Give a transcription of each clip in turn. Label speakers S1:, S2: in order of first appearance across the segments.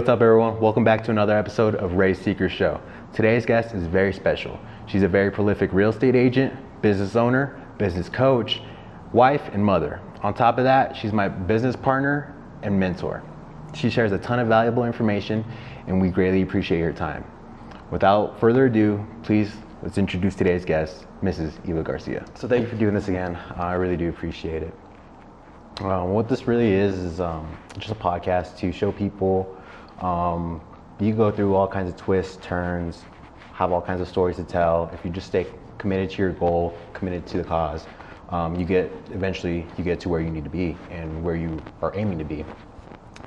S1: What's up, everyone? Welcome back to another episode of Ray's Secret Show. Today's guest is very special. She's a very prolific real estate agent, business owner, business coach, wife, and mother. On top of that, she's my business partner and mentor. She shares a ton of valuable information, and we greatly appreciate her time. Without further ado, please let's introduce today's guest, Mrs. Eva Garcia. So thank you for doing this again. I really do appreciate it. What this really is just a podcast to show people you go through all kinds of twists, turns, have all kinds of stories to tell. If you just stay committed to your goal, committed to the cause, eventually you get to where you need to be and where you are aiming to be.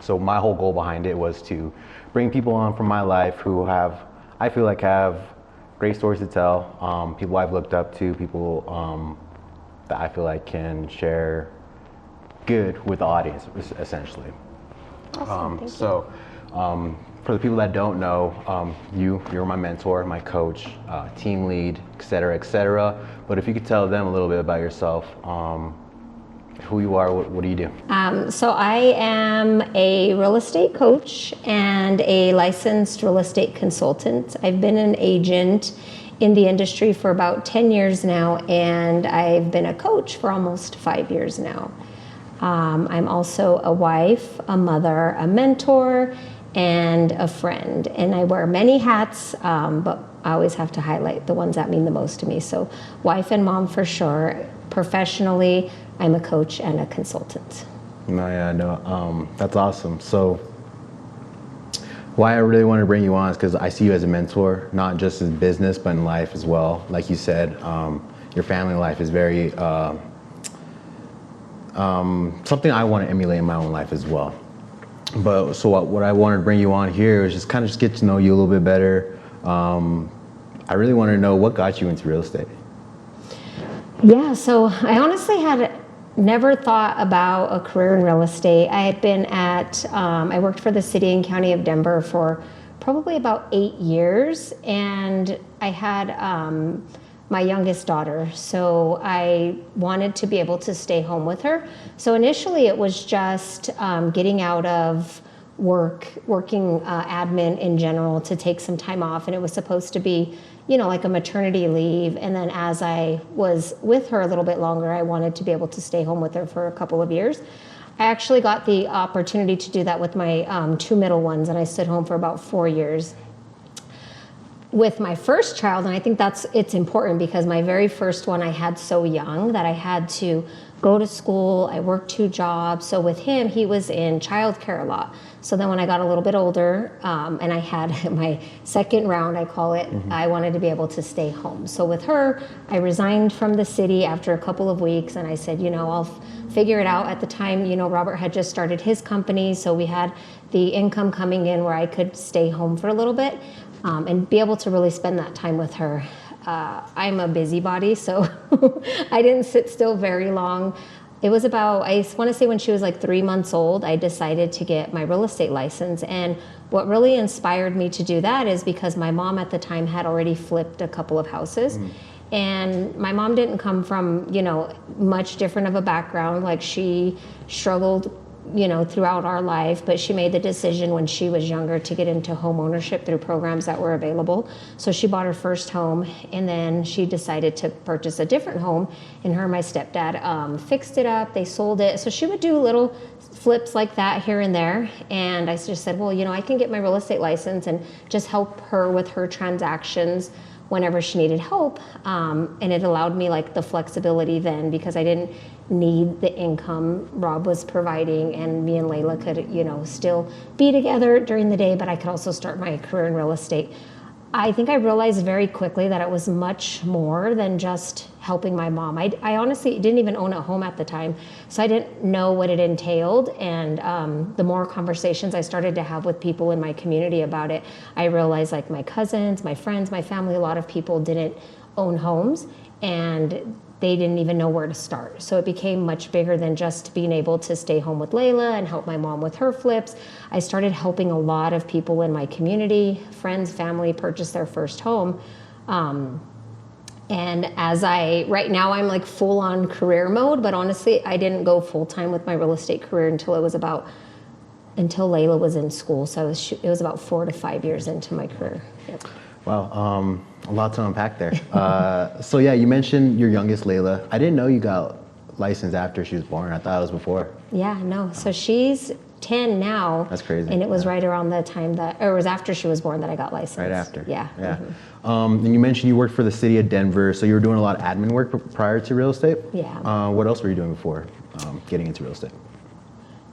S1: So my whole goal behind it was to bring people on from my life who I feel like have great stories to tell, people I've looked up to, people that I feel like can share good with the audience, essentially.
S2: Awesome, thank you.
S1: For the people that don't know, you're my mentor, my coach, team lead, et cetera. But if you could tell them a little bit about yourself, who you are, what do you do?
S2: So I am a real estate coach and a licensed real estate consultant. I've been an agent in the industry for about 10 years now, and I've been a coach for almost 5 years now. I'm also a wife, a mother, a mentor, and a friend. And I wear many hats, but I always have to highlight the ones that mean the most to me. So wife and mom for sure. Professionally, I'm a coach and a consultant.
S1: That's awesome. So why I really want to bring you on is because I see you as a mentor, not just in business, but in life as well. Like you said, your family life is very, something I want to emulate in my own life as well. But so what I wanted to bring you on here is just kind of just get to know you a little bit better. I really want to know what got you into real estate.
S2: Yeah, so I honestly had never thought about a career in real estate. I had been I worked for the city and county of Denver for probably about 8 years, and I had my youngest daughter, so I wanted to be able to stay home with her. So initially it was just getting out of working admin in general to take some time off, and it was supposed to be, like a maternity leave. And then as I was with her a little bit longer, I wanted to be able to stay home with her for a couple of years. I actually got the opportunity to do that with my 2 middle ones, and I stood home for about 4 years. With my first child, and I think it's important because my very first one I had so young that I had to go to school. I worked 2 jobs. So with him, he was in childcare a lot. So then when I got a little bit older, and I had my second round, I call it, I wanted to be able to stay home. So with her, I resigned from the city after a couple of weeks, and I said, I'll figure it out. At the time, Robert had just started his company, so we had the income coming in where I could stay home for a little bit. And be able to really spend that time with her. I'm a busybody, so I didn't sit still very long. It was I want to say when she was like 3 months old, I decided to get my real estate license. And what really inspired me to do that is because my mom at the time had already flipped a couple of houses. And my mom didn't come from, much different of a background. Like, she struggled throughout our life, but she made the decision when she was younger to get into home ownership through programs that were available. So she bought her first home, and then she decided to purchase a different home, and her and my stepdad fixed it up. They sold it. So she would do little flips like that here and there. And I just said, well, I can get my real estate license and just help her with her transactions whenever she needed help. And it allowed me the flexibility then, because I didn't need the income Rob was providing, and me and Layla could, still be together during the day, but I could also start my career in real estate. I think I realized very quickly that it was much more than just helping my mom. I honestly didn't even own a home at the time, so I didn't know what it entailed. And the more conversations I started to have with people in my community about it, I realized my cousins, my friends, my family, a lot of people didn't own homes, and they didn't even know where to start. So it became much bigger than just being able to stay home with Layla and help my mom with her flips. I started helping a lot of people in my community, friends, family, purchase their first home. And right now I'm full on career mode, but honestly, I didn't go full time with my real estate career until it was about until Layla was in school. So it was about 4 to 5 years into my career. Yep.
S1: Wow, a lot to unpack there. So yeah, you mentioned your youngest, Layla. I didn't know you got licensed after she was born. I thought it was before.
S2: Yeah, no. So she's 10 now.
S1: That's crazy.
S2: And it was right around the time or it was after she was born that I got licensed.
S1: Right after.
S2: Yeah.
S1: Yeah.
S2: Mm-hmm.
S1: And you mentioned you worked for the city of Denver, so you were doing a lot of admin work prior to real estate?
S2: Yeah.
S1: What else were you doing before getting into real estate?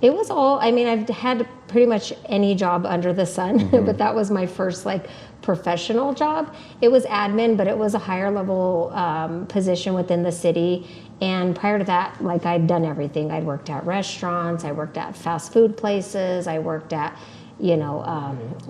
S2: It was I've had pretty much any job under the sun, but that was my first professional job. It was admin, but it was a higher level position within the city. And prior to that, I'd done everything. I'd worked at restaurants, I worked at fast food places, I worked at,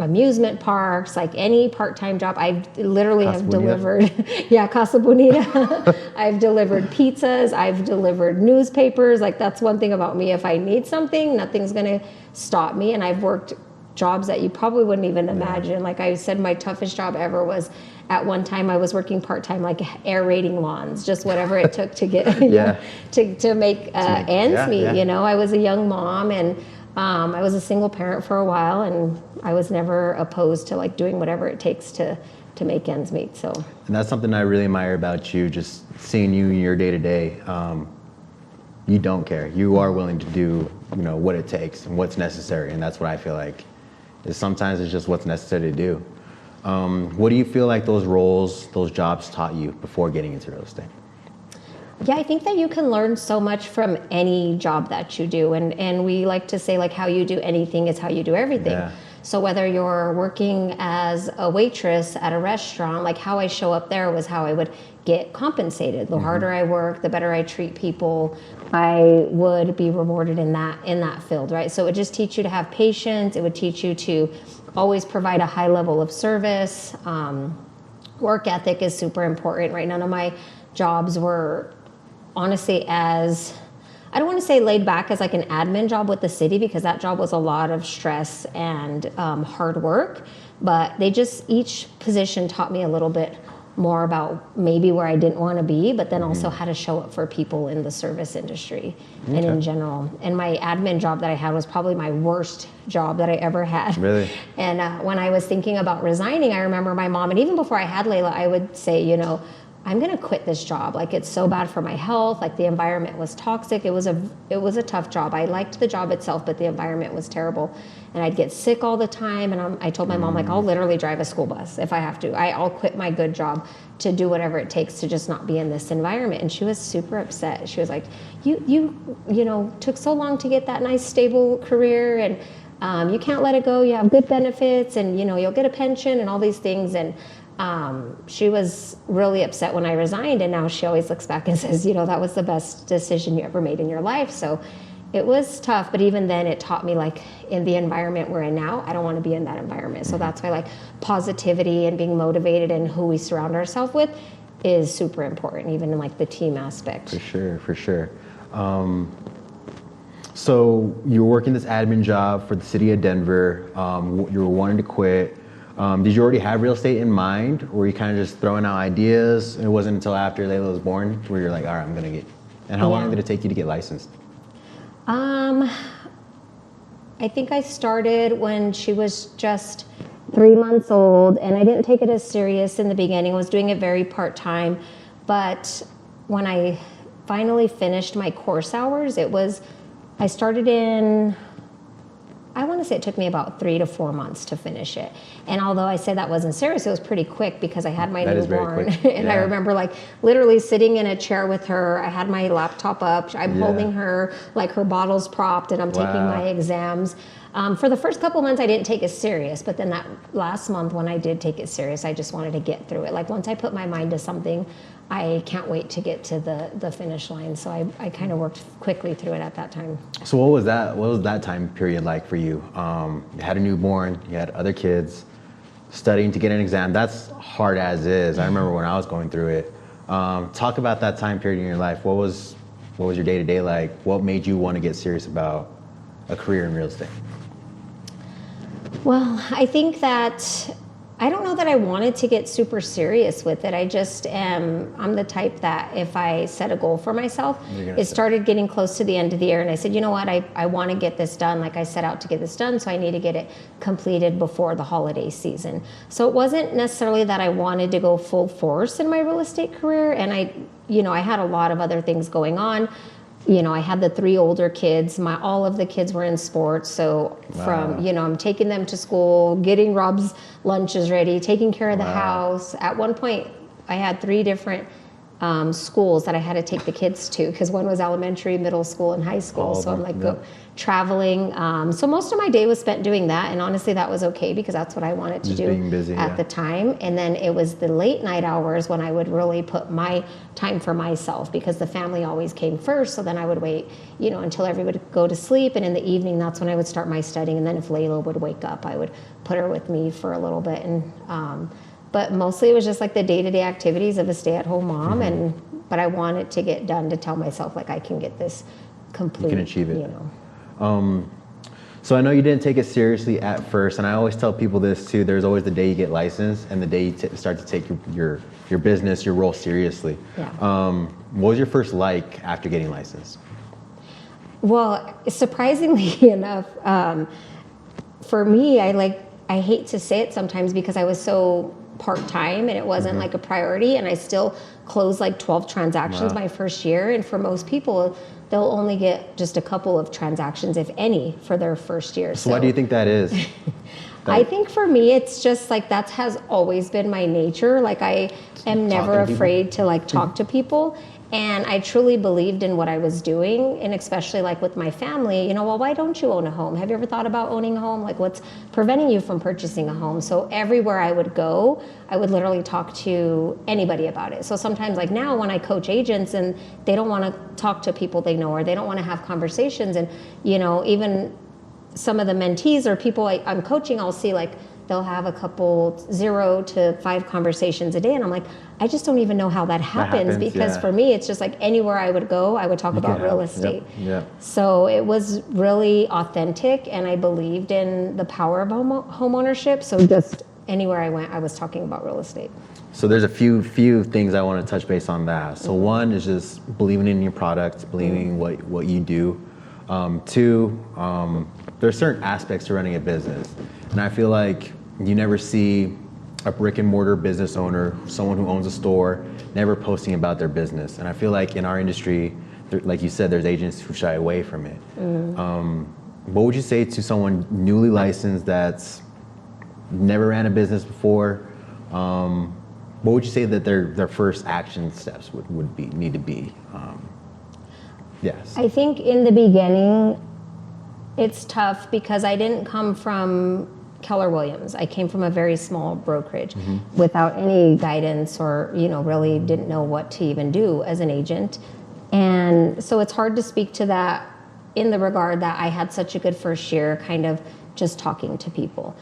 S2: amusement parks, any part-time job. I literally
S1: Casa
S2: have
S1: Bonita.
S2: delivered, Casa Bonita. I've delivered pizzas, I've delivered newspapers. That's one thing about me. If I need something, nothing's gonna stop me. And I've worked jobs that you probably wouldn't even imagine. Like I said, my toughest job ever was at one time I was working part-time, aerating lawns, just whatever it took to get, to make ends meet. I was a young mom, and I was a single parent for a while, and I was never opposed to doing whatever it takes to make ends meet. So,
S1: and that's something I really admire about you, just seeing you in your day-to-day. You don't care. You are willing to do, what it takes and what's necessary, and that's what I feel like is sometimes it's just what's necessary to do. What do you feel like those roles, those jobs taught you before getting into real estate?
S2: Yeah, I think that you can learn so much from any job that you do. And we like to say how you do anything is how you do everything.
S1: Yeah.
S2: So whether you're working as a waitress at a restaurant, how I show up there was how I would get compensated. The harder I work, the better I treat people, I would be rewarded in that field, right? So it would just teach you to have patience. It would teach you to always provide a high level of service. Work ethic is super important, right? None of my jobs were honestly I don't want to say laid back as an admin job with the city, because that job was a lot of stress and hard work, but each position taught me a little bit more about maybe where I didn't want to be, but then also how to show up for people in the service industry and in general. And my admin job that I had was probably my worst job that I ever had.
S1: Really?
S2: And when I was thinking about resigning, I remember my mom, and even before I had Layla, I would say, I'm going to quit this job. It's so bad for my health. The environment was toxic. It was a tough job. I liked the job itself, but the environment was terrible. And I'd get sick all the time. And I told my mom, I'll literally drive a school bus if I have to. I'll quit my good job to do whatever it takes to just not be in this environment. And she was super upset. She was like, you took so long to get that nice stable career, and you can't let it go. You have good benefits, and you'll get a pension and all these things. And she was really upset when I resigned, and now she always looks back and says, that was the best decision you ever made in your life. So it was tough, but even then it taught me in the environment we're in now, I don't want to be in that environment. So that's why positivity and being motivated and who we surround ourselves with is super important, even in the team aspect.
S1: For sure. So you were working this admin job for the city of Denver. You were wanting to quit. Did you already have real estate in mind, or were you kind of just throwing out ideas? And it wasn't until after Layla was born where you're like, all right, I'm going to get. And how long did it take you to get licensed?
S2: I think I started when she was just 3 months old, and I didn't take it as serious in the beginning. I was doing it very part-time, but when I finally finished my course hours, I started in, I want to say it took me about 3 to 4 months to finish it. And although I say that wasn't serious, it was pretty quick because I had my newborn. And I remember literally sitting in a chair with her. I had my laptop up. I'm holding her, her bottles propped, and I'm taking my exams. For the first couple months, I didn't take it serious. But then that last month when I did take it serious, I just wanted to get through it. Once I put my mind to something, I can't wait to get to the finish line. So I kind of worked quickly through it at that time.
S1: So what was that time period like for you? You had a newborn, you had other kids, studying to get an exam. That's hard as is. I remember when I was going through it. Talk about that time period in your life. What was your day-to-day like? What made you want to get serious about a career in real estate?
S2: Well, I think that I don't know that I wanted to get super serious with it. I just I'm the type that if I set a goal for myself, it started getting close to the end of the year and I said, you know what, I want to get this done. Like I set out to get this done, so I need to get it completed before the holiday season. So it wasn't necessarily that I wanted to go full force in my real estate career, and I had a lot of other things going on. I had the 3 older kids. All of the kids were in sports. So from, I'm taking them to school, getting Rob's lunches ready, taking care of the house. At one point, I had 3 different schools that I had to take the kids to, because one was elementary, middle school, and high school. So I'm like traveling. So most of my day was spent doing that. And honestly, that was okay because that's what I wanted to do being busy, at the time. And then it was the late night hours when I would really put my time for myself, because the family always came first. So then I would wait, until everybody would go to sleep. And in the evening, that's when I would start my studying. And then if Layla would wake up, I would put her with me for a little bit. And, but mostly it was just like the day-to-day activities of a stay-at-home mom. But I wanted to get done to tell myself, like, I can get this complete. You
S1: can achieve it. So I know you didn't take it seriously at first, and I always tell people this too. There's always the day you get licensed and the day you start to take your business, your role seriously. Yeah. What was your first like after getting licensed?
S2: Well, surprisingly enough, for me, I hate to say it sometimes because I was so part-time and it wasn't like a priority, and I still closed like 12 transactions my first year. And for most people, they'll only get just a couple of transactions, if any, for their first year.
S1: So why do you think that is?
S2: I think for me, it's just like that has always been my nature. Like I am never afraid to like talk to people. And I truly believed in what I was doing, and especially like with my family, well, why don't you own a home? Have you ever thought about owning a home? Like what's preventing you from purchasing a home? So everywhere I would go, I would literally talk to anybody about it. So sometimes like now when I coach agents and they don't want to talk to people they know, or they don't want to have conversations, and even some of the mentees or people I'm coaching, I'll see like they'll have a couple 0 to 5 conversations a day. And I'm like, I just don't even know how that happens because for me, it's just like anywhere I would go, I would talk about real estate. Yep. So it was really authentic, and I believed in the power of home ownership. So just anywhere I went, I was talking about real estate.
S1: So there's a few things I want to touch base on that. So one is just believing in your product, believing what you do. 2, there's certain aspects to running a business. And I feel like you never see a brick and mortar business owner, someone who owns a store, never posting about their business. And I feel like in our industry, like you said, there's agents who shy away from it. What would you say to someone newly licensed that's never ran a business before? What would you say that their first action steps would need to be? Yes.
S2: I think in the beginning, it's tough because I didn't come from Keller Williams. I came from a very small brokerage without any guidance, or really didn't know what to even do as an agent. And so it's hard to speak to that in the regard that I had such a good first year kind of just talking to people.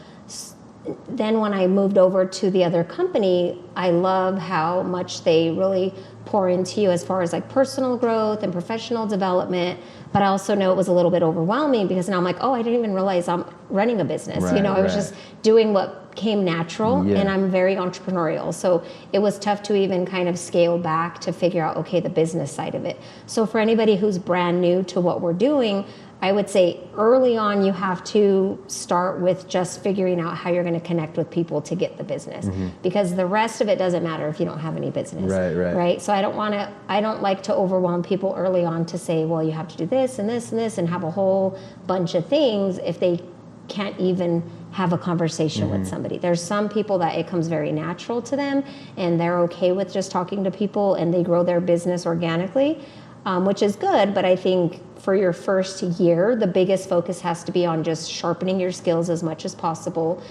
S2: Then when I moved over to the other company, I love how much they really pour into you as far as like personal growth and professional development. But I also know it was a little bit overwhelming because now I'm like, oh, I didn't even realize I'm running a business. I was just doing what came natural, and I'm very entrepreneurial. So it was tough to even kind of scale back to figure out, okay, the business side of it. So for anybody who's brand new to what we're doing, I would say early on you have to start with just figuring out how you're going to connect with people to get the business, because the rest of it doesn't matter if you don't have any business. Right. So I don't like to overwhelm people early on to say, well, you have to do this and this and this and have a whole bunch of things if they can't even have a conversation with somebody. There's some people that it comes very natural to them and they're okay with just talking to people and they grow their business organically, which is good. But I think for your first year, the biggest focus has to be on just sharpening your skills as much as possible,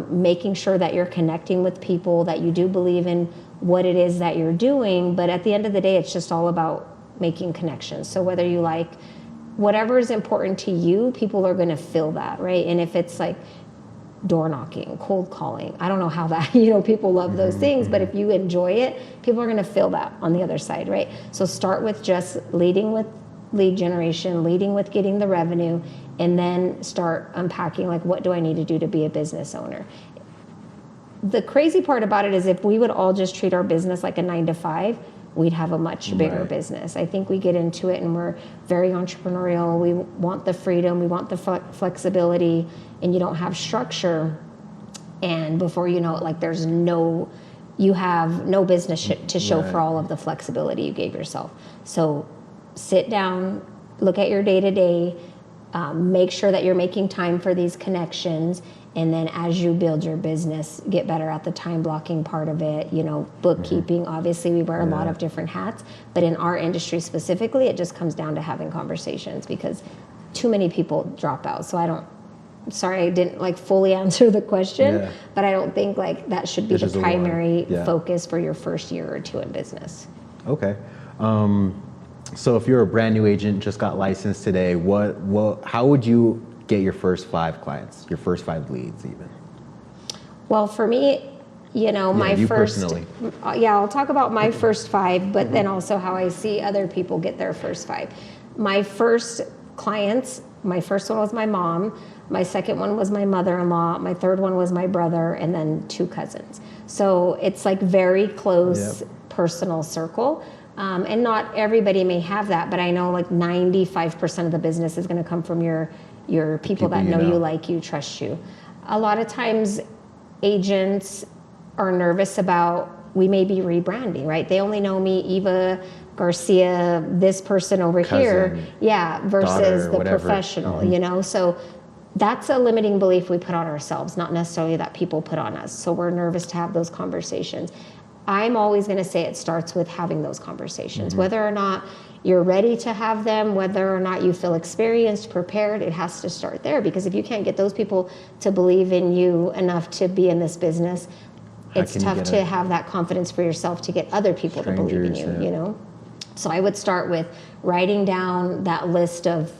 S2: making sure that you're connecting with people, that you do believe in what it is that you're doing. But at the end of the day, it's just all about making connections. So whether you like whatever is important to you, people are going to feel that, right? And if it's like door knocking, cold calling, I don't know how that, people love those things, but if you enjoy it, people are going to feel that on the other side, right? So start with just leading with lead generation, leading with getting the revenue, and then start unpacking like, what do I need to do to be a business owner? the crazy part about it is if we would all just treat our business like a 9 to 5, we'd have a much bigger business. I think we get into it and we're very entrepreneurial. We want the freedom, we want the flexibility, and you don't have structure. And before you know it, like you have no business to show for all of the flexibility you gave yourself. So sit down, look at your day-to-day, make sure that you're making time for these connections. And then as you build your business, get better at the time blocking part of it, bookkeeping. Obviously, we wear a lot of different hats, but in our industry specifically, it just comes down to having conversations because too many people drop out. So sorry, I didn't fully answer the question, but I don't think that should be the primary focus for your first year or two in business.
S1: Okay. So if you're a brand new agent, just got licensed today, how would you get your first 5 clients, your first 5 leads even?
S2: Well, for me, my first,
S1: personally.
S2: I'll talk about my first 5, but then also how I see other people get their first 5. My first clients, my first one was my mom, my second one was my mother-in-law, my third one was my brother, and then 2 cousins. So it's very close personal circle. And not everybody may have that, but I know 95% of the business is going to come from your people that know you, like you, trust you. A lot of times agents are nervous about, we may be rebranding, right? They only know me, Eva Garcia, this person over here, versus the professional, So that's a limiting belief we put on ourselves, not necessarily that people put on us. So we're nervous to have those conversations. I'm always going to say it starts with having those conversations, whether or not you're ready to have them, whether or not you feel experienced, prepared, it has to start there. Because if you can't get those people to believe in you enough to be in this business, it's tough to have that confidence for yourself to get other people to believe in you, So I would start with writing down that list of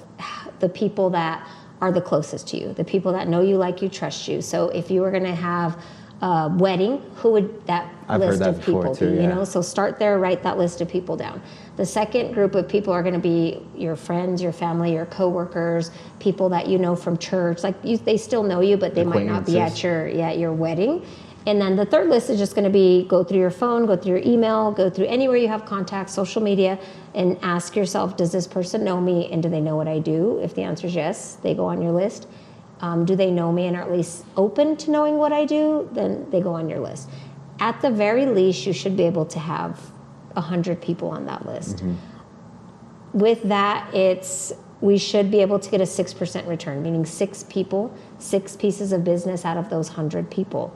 S2: the people that are the closest to you, the people that know you, like you, trust you. So if you were going to have a wedding, who would that list of people be? So start there, write that list of people down. The second group of people are going to be your friends, your family, your coworkers, people that you know from church. They still know you, but they might not be at your wedding. And then the third list is just going to be go through your phone, go through your email, go through anywhere you have contacts, social media, and ask yourself, does this person know me and do they know what I do? If the answer is yes, they go on your list. Do they know me and are at least open to knowing what I do? Then they go on your list. At the very least, you should be able to have 100 people on that list. With that, we should be able to get a 6% return, meaning 6 people, 6 pieces of business out of those 100 people.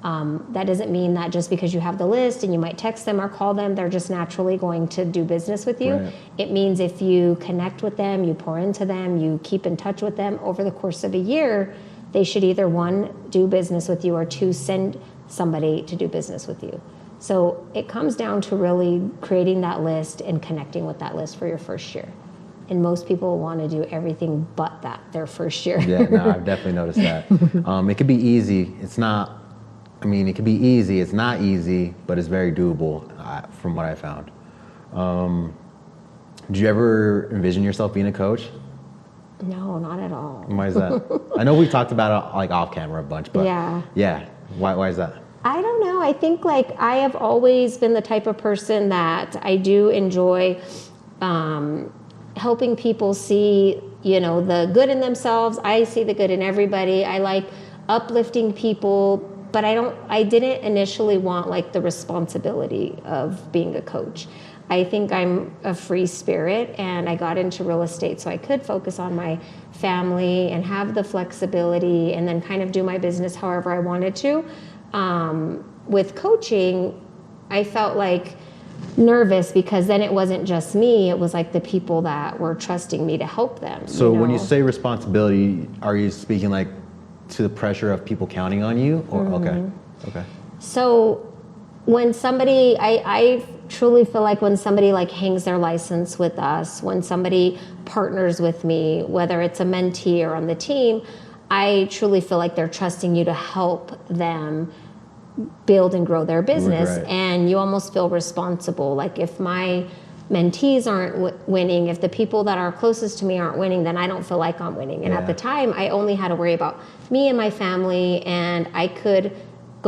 S2: That doesn't mean that just because you have the list and you might text them or call them, they're just naturally going to do business with you. Right. It means if you connect with them, you pour into them, you keep in touch with them over the course of a year, they should either 1, do business with you, or 2, send somebody to do business with you. So it comes down to really creating that list and connecting with that list for your first year. And most people want to do everything but that their first year.
S1: I've definitely noticed that. It could be easy. It could be easy. It's not easy, but it's very doable from what I found. Did you ever envision yourself being a coach?
S2: No, not at all.
S1: Why is that? I know we talked about it off camera a bunch, but why is that?
S2: I don't know. I think I have always been the type of person that I do enjoy helping people see, the good in themselves. I see the good in everybody. I like uplifting people, but I didn't initially want the responsibility of being a coach. I think I'm a free spirit, and I got into real estate so I could focus on my family and have the flexibility and then kind of do my business however I wanted to. With coaching, I felt nervous because then it wasn't just me, it was the people that were trusting me to help them.
S1: So when you say responsibility, are you speaking to the pressure of people counting on you? Or okay.
S2: So when somebody, I truly feel when somebody hangs their license with us, when somebody partners with me, whether it's a mentee or on the team, I truly feel they're trusting you to help them build and grow their business. Right. And you almost feel responsible. If my mentees aren't winning, if the people that are closest to me aren't winning, then I don't feel like I'm winning. And at the time, I only had to worry about me and my family, and I could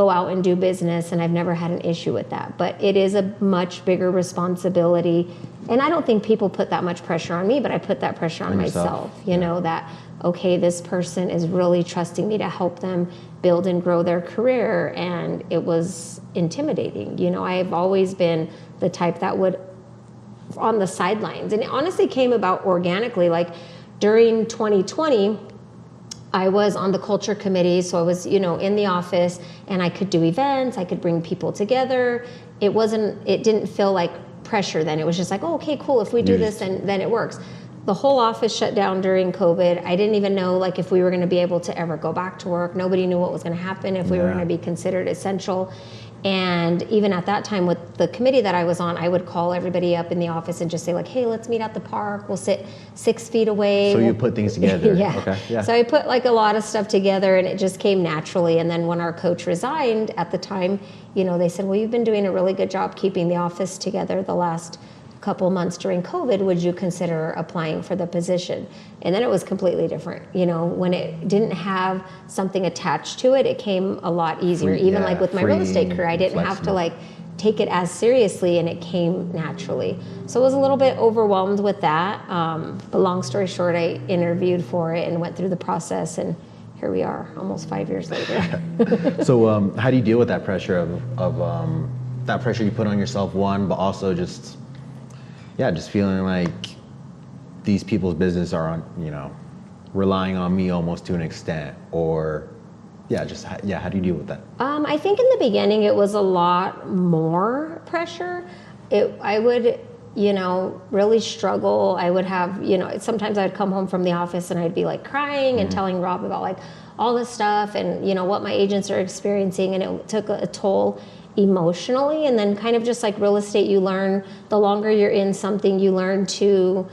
S2: go out and do business, and I've never had an issue with that. But it is a much bigger responsibility, and I don't think people put that much pressure on me, but I put that pressure on myself, you know, that, okay, this person is really trusting me to help them build and grow their career, and it was intimidating. You know, I've always been the type that would on the sidelines, and it honestly came about organically. Like during 2020, I was on the culture committee, so I was, you know, in the office, and I could do events, I could bring people together. It didn't feel like pressure then. It was just like, oh, okay, cool, if we do this, then it works. The whole office shut down during COVID. I didn't even know like if we were going to be able to ever go back to work. Nobody knew what was going to happen, if we were going to be considered essential. And even at that time with the committee that I was on, I would call everybody up in the office and just say like, hey, let's meet at the park. We'll sit 6 feet away.
S1: So you put things together.
S2: Yeah.
S1: Okay. Yeah.
S2: So I put like a lot of stuff together, and it just came naturally. And then when our coach resigned at the time, you know, they said, well, you've been doing a really good job keeping the office together the last couple months during COVID. Would you consider applying for the position? And then it was completely different. You know, when it didn't have something attached to it, it came a lot easier. Even like with my real estate career, I didn't have to like take it as seriously, and it came naturally. So I was a little bit overwhelmed with that. But long story short, I interviewed for it and went through the process, and here we are almost 5 years later.
S1: So how do you deal with that pressure of that pressure you put on yourself, one, but also just feeling like these people's business are on, you know, relying on me almost to an extent, or how do you deal with that?
S2: I think in the beginning it was a lot more pressure. I would, you know, really struggle. I would have, you know, sometimes I'd come home from the office and I'd be like crying and telling Rob about like all this stuff and, you know, what my agents are experiencing, and it took a toll emotionally. And then kind of just like real estate, you learn, the longer you're in something, you learn to,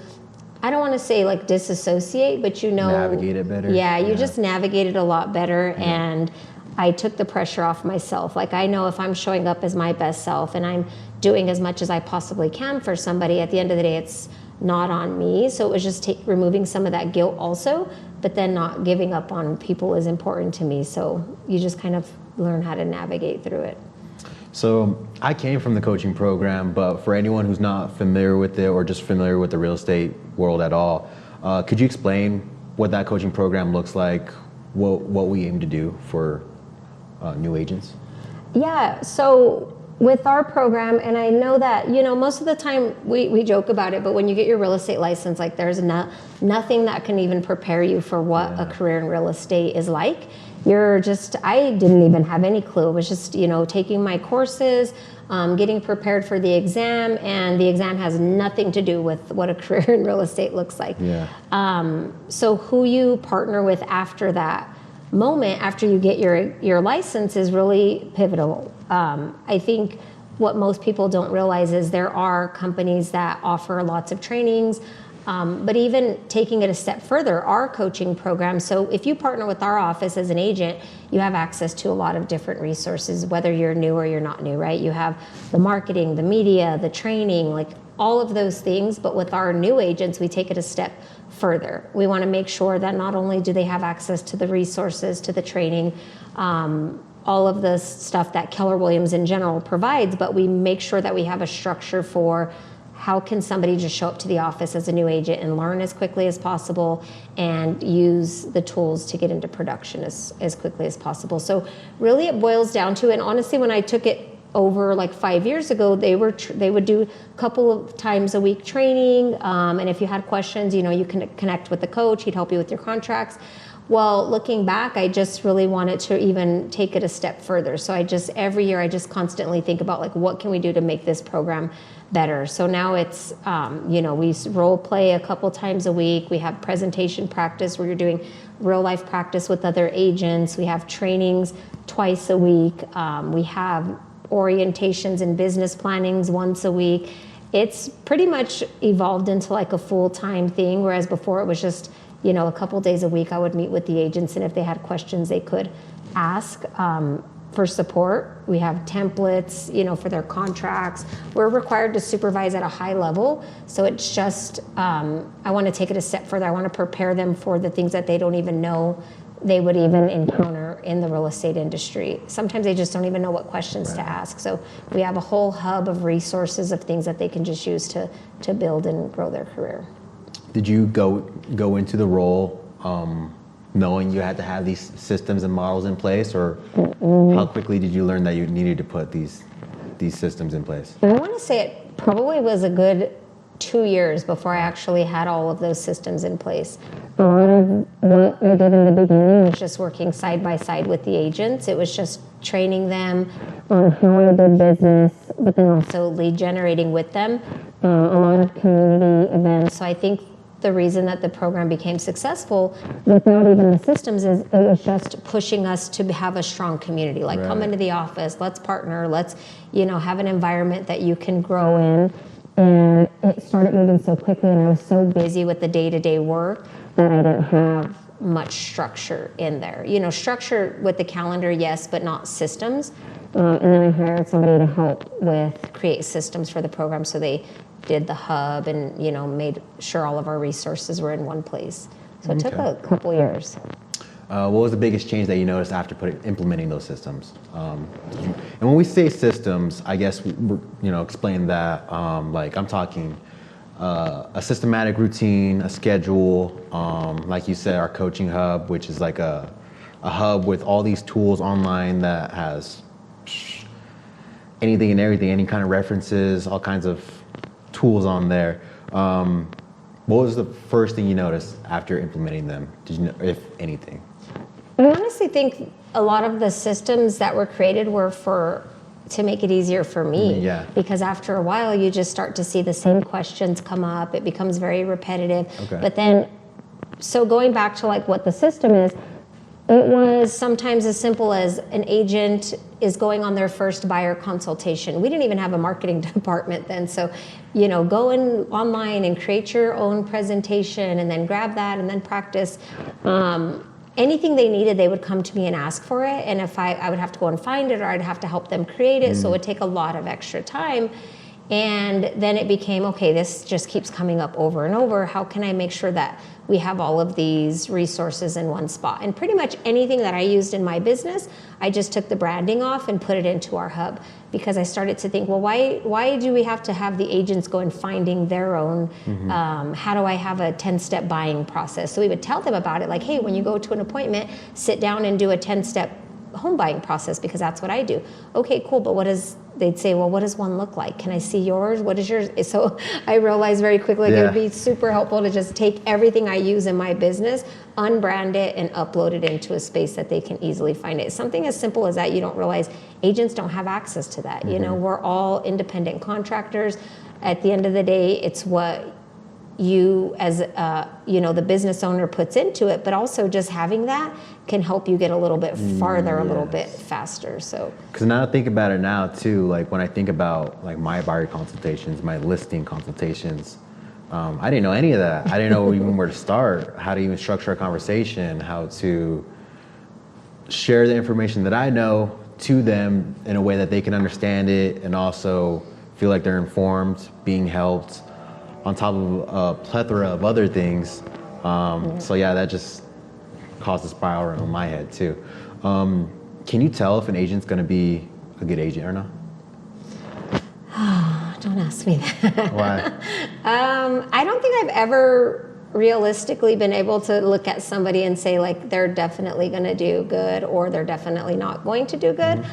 S2: I don't want to say like disassociate, but you know,
S1: navigate it better.
S2: You just navigate it a lot better. And I took the pressure off myself. Like I know if I'm showing up as my best self and I'm doing as much as I possibly can for somebody, at the end of the day, it's not on me. So it was just removing some of that guilt also, but then not giving up on people is important to me. So you just kind of learn how to navigate through it.
S1: So I came from the coaching program, but for anyone who's not familiar with it or just familiar with the real estate world at all, could you explain what that coaching program looks like, what we aim to do for new agents? Yeah,
S2: so with our program, and I know that, you know, most of the time we joke about it, but when you get your real estate license, like there's nothing that can even prepare you for what a career in real estate is like. I didn't even have any clue. It was just, you know, taking my courses, getting prepared for the exam, and the exam has nothing to do with what a career in real estate looks like. So who you partner with after that moment, after you get your license, is really pivotal. I think what most people don't realize is there are companies that offer lots of trainings, but even taking it a step further, our coaching program, so if you partner with our office as an agent, you have access to a lot of different resources, whether you're new or you're not new, right? You have the marketing, the media, the training, like all of those things. But with our new agents, we take it a step further. We want to make sure that not only do they have access to the resources, to the training, all of the stuff that Keller Williams in general provides, but we make sure that we have a structure for how can somebody just show up to the office as a new agent and learn as quickly as possible and use the tools to get into production as quickly as possible. So really it boils down to, and honestly, when I took it over like 5 years ago, they would do a couple of times a week training. And if you had questions, you know, you can connect with the coach. He'd help you with your contracts. Well, looking back, I just really wanted to even take it a step further. So every year, I just constantly think about like, what can we do to make this program better? So now it's, you know, we role play a couple times a week. We have presentation practice where you're doing real life practice with other agents. We have trainings twice a week. We have orientations and business plannings once a week. It's pretty much evolved into like a full-time thing, whereas before it was just, you know, a couple days a week I would meet with the agents, and if they had questions they could ask for support. We have templates, you know, for their contracts. We're required to supervise at a high level, so it's just I want to take it a step further. I want to prepare them for the things that they don't even know they would even encounter are in the real estate industry. Sometimes they just don't even know what questions to ask. So we have a whole hub of resources of things that they can just use to build and grow their career.
S1: Did you go into the role knowing you had to have these systems and models in place, or how quickly did you learn that you needed to put these systems in place?
S2: I want to say it probably was a good 2 years before I actually had all of those systems in place. A lot of what I did in the beginning was just working side by side with the agents. It was just training them on how I did business, but then also lead generating with them. A lot of community events. So I think the reason that the program became successful without even the systems is it was just pushing us to have a strong community. Like, come into the office, let's partner, let's, have an environment that you can grow in. And it started moving so quickly, and I was so busy with the day-to-day work that I didn't have much structure in there. Structure with the calendar, yes, but not systems. And then I hired somebody to help with create systems for the program, so they did the hub and made sure all of our resources were in one place. So it took a couple years.
S1: What was the biggest change that you noticed after implementing those systems? And when we say systems, I guess explain that. Like, I'm talking a systematic routine, a schedule. Like you said, our coaching hub, which is like a hub with all these tools online that has anything and everything, any kind of references, all kinds of tools on there. What was the first thing you noticed after implementing them? Did you know, if anything?
S2: I honestly think a lot of the systems that were created were to make it easier for me.
S1: Yeah.
S2: Because after a while, you just start to see the same questions come up. It becomes very repetitive.
S1: Okay.
S2: But then, so going back to like what the system is, it was sometimes as simple as an agent is going on their first buyer consultation. We didn't even have a marketing department then. So, go in online and create your own presentation and then grab that and then practice. Anything they needed, they would come to me and ask for it. And if I would have to go and find it, or I'd have to help them create it. So it would take a lot of extra time. And then it became, okay, this just keeps coming up over and over. How can I make sure that we have all of these resources in one spot? And pretty much anything that I used in my business, I just took the branding off and put it into our hub, because I started to think, well, why do we have to have the agents go and finding their own? How do I have a 10-step buying process? So we would tell them about it, like, hey, when you go to an appointment, sit down and do a 10-step home buying process, because that's what I do. Okay, cool, but they'd say, well, what does one look like? Can I see yours? What is yours? So I realized very quickly it would be super helpful to just take everything I use in my business, unbrand it, and upload it into a space that they can easily find it. Something as simple as that, you don't realize agents don't have access to that. We're all independent contractors. At the end of the day, it's what you as the business owner puts into it, but also just having that can help you get a little bit farther, a little bit faster. So,
S1: because now I think about it now too, like when I think about like my buyer consultations, my listing consultations, I didn't know any of that. I didn't know even where to start, how to even structure a conversation, how to share the information that I know to them in a way that they can understand it and also feel like they're informed, being helped, on top of a plethora of other things. So yeah, that just caused a spiral in my head too. Can you tell if an agent's gonna be a good agent or not?
S2: Don't ask me that.
S1: Why?
S2: I don't think I've ever realistically been able to look at somebody and say like they're definitely gonna do good or they're definitely not going to do good.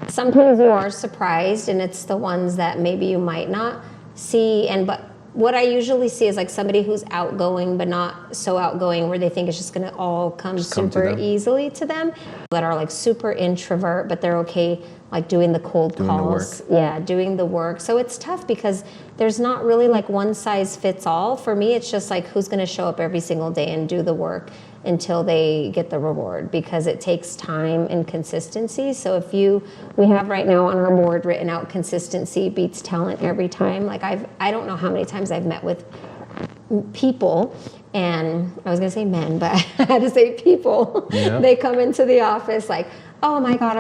S2: Sometimes you are surprised, and it's the ones that maybe you might not see. But what I usually see is like somebody who's outgoing but not so outgoing where they think it's just going to all come super easily to them, that are like super introvert but they're okay like doing the cold calls, doing the work. So it's tough because there's not really like one size fits all. For me, it's just like who's going to show up every single day and do the work until they get the reward, because it takes time and consistency. So we have right now on our board written out consistency beats talent every time. Like I don't know how many times I've met with people, and I was gonna say men, but I had to say people. Yeah. They come into the office like, oh my God,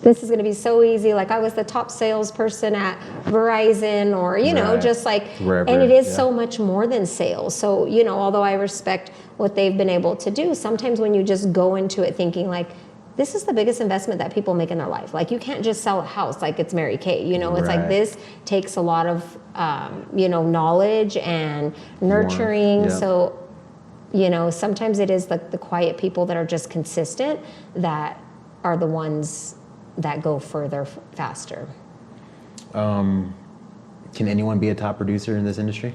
S2: this is gonna be so easy. Like I was the top salesperson at Verizon, or, just like, wherever, and it is so much more than sales. So, although I respect what they've been able to do, sometimes when you just go into it thinking like, this is the biggest investment that people make in their life. Like, you can't just sell a house like it's Mary Kay. You know, it's like this takes a lot of, you know, knowledge and nurturing.
S1: Yep.
S2: So, you know, sometimes it is like the quiet people that are just consistent that are the ones that go further faster.
S1: Can anyone be a top producer in this industry?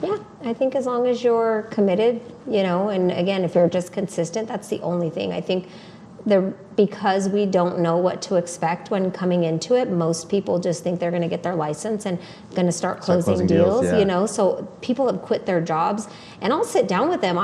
S2: Yeah, I think as long as you're committed, you know, and again, if you're just consistent, that's the only thing. I think because we don't know what to expect when coming into it, most people just think they're going to get their license and going to start closing deals, you know, so people have quit their jobs, and I'll sit down with them.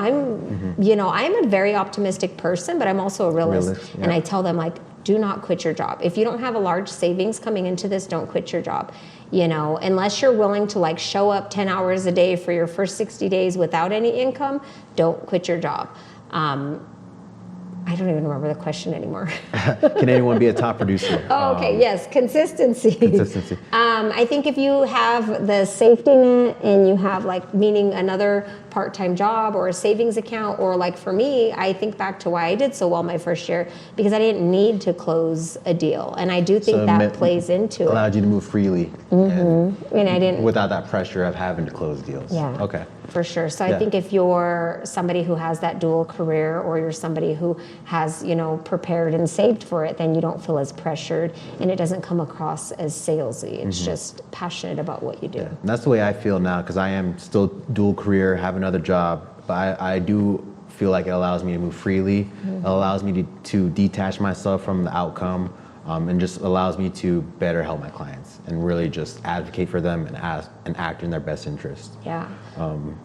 S2: You know, I'm a very optimistic person, but I'm also a realist. And I tell them, like, do not quit your job. If you don't have a large savings coming into this, don't quit your job. You know, unless you're willing to like show up 10 hours a day for your first 60 days without any income, don't quit your job. I don't even remember the question anymore.
S1: Can anyone be a top producer?
S2: Oh, okay. Yes. Consistency.
S1: Consistency.
S2: I think if you have the safety net and you have like, meaning another part-time job or a savings account, or like for me, I think back to why I did so well my first year, because I didn't need to close a deal. And I do think that plays into it.
S1: Allowed you to move freely.
S2: And I didn't.
S1: Without that pressure of having to close deals.
S2: Yeah.
S1: Okay.
S2: For sure. So I think if you're somebody who has that dual career, or you're somebody who has, you know, prepared and saved for it, then you don't feel as pressured and it doesn't come across as salesy. It's just passionate about what you do.
S1: And that's the way I feel now, because I am still dual career, have another job, but I do feel like it allows me to move freely. It allows me to detach myself from the outcome, and just allows me to better help my clients and really just advocate for them and act in their best interest.
S2: Yeah,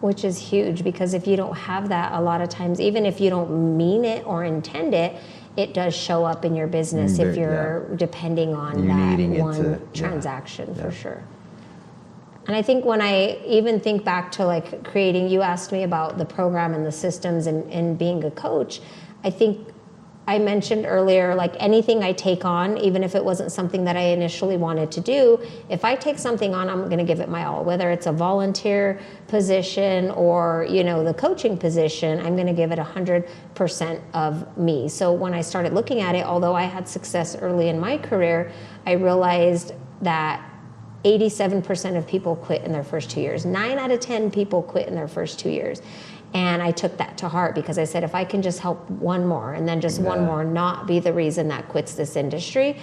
S2: which is huge, because if you don't have that, a lot of times, even if you don't mean it or intend it, it does show up in your business if you're depending on that one transaction, for sure. And I think when I even think back to like creating, you asked me about the program and the systems and being a coach, I think I mentioned earlier, like anything I take on, even if it wasn't something that I initially wanted to do, if I take something on, I'm going to give it my all. Whether it's a volunteer position or, you know, the coaching position, I'm going to give it 100% of me. So when I started looking at it, although I had success early in my career, I realized that 87% of people quit in their first 2 years. 9 out of 10 people quit in their first 2 years. And I took that to heart, because I said, if I can just help one more, and then just one more not be the reason that quits this industry,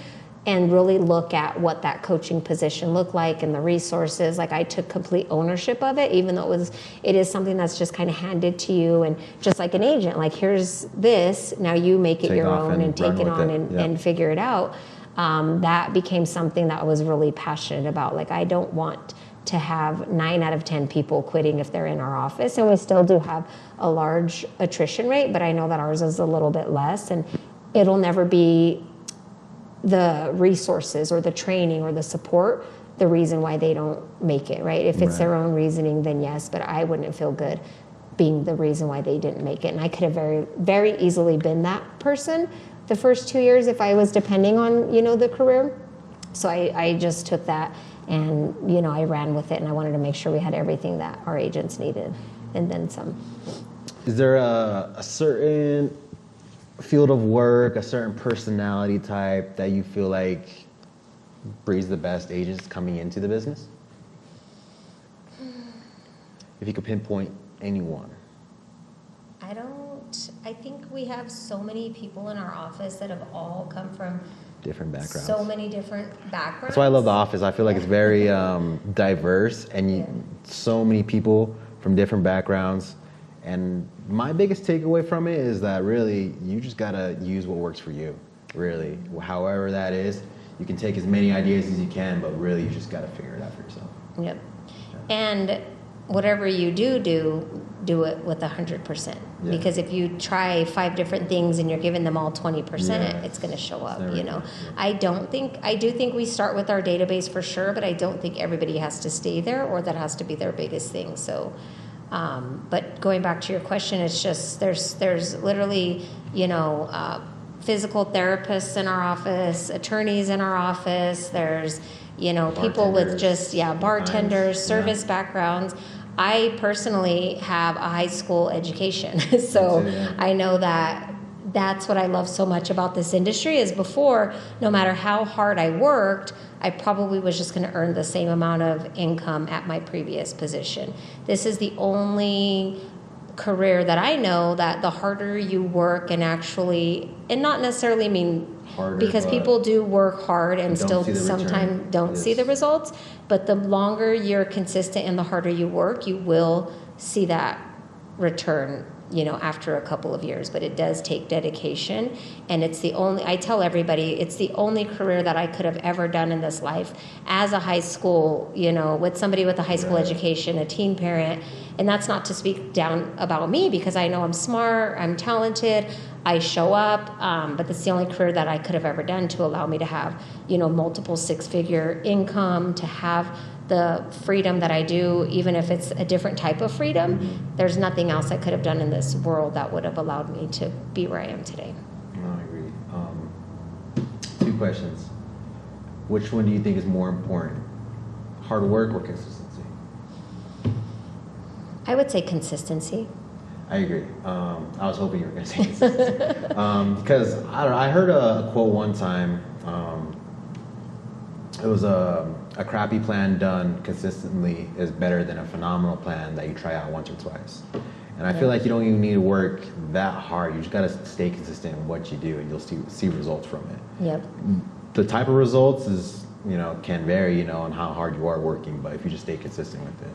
S2: and really look at what that coaching position looked like and the resources. Like, I took complete ownership of it, even though it is something that's just kind of handed to you, and just like an agent, like, here's this, now you make it your own and take it on and figure it out. That became something that I was really passionate about. Like, I don't want to have 9 out of 10 people quitting if they're in our office, and we still do have a large attrition rate, but I know that ours is a little bit less, and it'll never be the resources or the training or the support the reason why they don't make it, right? If it's their own reasoning, then yes, but I wouldn't feel good being the reason why they didn't make it. And I could have very, very easily been that person the first 2 years if I was depending on, you know, the career. So I just took that and, you know, I ran with it, and I wanted to make sure we had everything that our agents needed and then some.
S1: Is there a certain field of work, a certain personality type that you feel like breeds the best agents coming into the business? If you could pinpoint anyone.
S2: I think we have so many people in our office that have all come from
S1: different backgrounds.
S2: So many different backgrounds.
S1: That's why I love the office. I feel like it's very diverse, and so many people from different backgrounds. And my biggest takeaway from it is that really you just gotta use what works for you. Really, however that is, you can take as many ideas as you can, but really you just gotta figure it out for yourself.
S2: Yep. Yeah. And whatever you do it with 100%. Yeah. Because if you try 5 different things and you're giving them all 20%, it's going to show up, you know. I do think we start with our database for sure, but I don't think everybody has to stay there, or that has to be their biggest thing. So, but going back to your question, it's just, there's literally, you know, physical therapists in our office, attorneys in our office, there's, you know, people with just, bartenders, service backgrounds. I personally have a high school education, so I know that that's what I love so much about this industry is before, no matter how hard I worked, I probably was just going to earn the same amount of income at my previous position. This is the only career that I know that the harder you work and not necessarily mean harder, because people do work hard and still sometimes don't see the results, but the longer you're consistent and the harder you work, you will see that return, after a couple of years. But it does take dedication, and I tell everybody, it's the only career that I could have ever done in this life as a high school, with somebody with a high school education, a teen parent. And that's not to speak down about me, because I know I'm smart, I'm talented, I show up, but that's the only career that I could have ever done to allow me to have, multiple six-figure income, to have the freedom that I do, even if it's a different type of freedom. Mm-hmm. There's nothing else I could have done in this world that would have allowed me to be where I am today.
S1: No, I agree. 2 questions. Which one do you think is more important? Hard work or consistency?
S2: I would say consistency.
S1: I agree. I was hoping you were going to say consistency. Because, I don't know, I heard a quote one time. It was a crappy plan done consistently is better than a phenomenal plan that you try out once or twice. And I feel like you don't even need to work that hard. You just got to stay consistent in what you do, and you'll see results from it.
S2: Yep.
S1: The type of results is, can vary, on how hard you are working, but if you just stay consistent with it.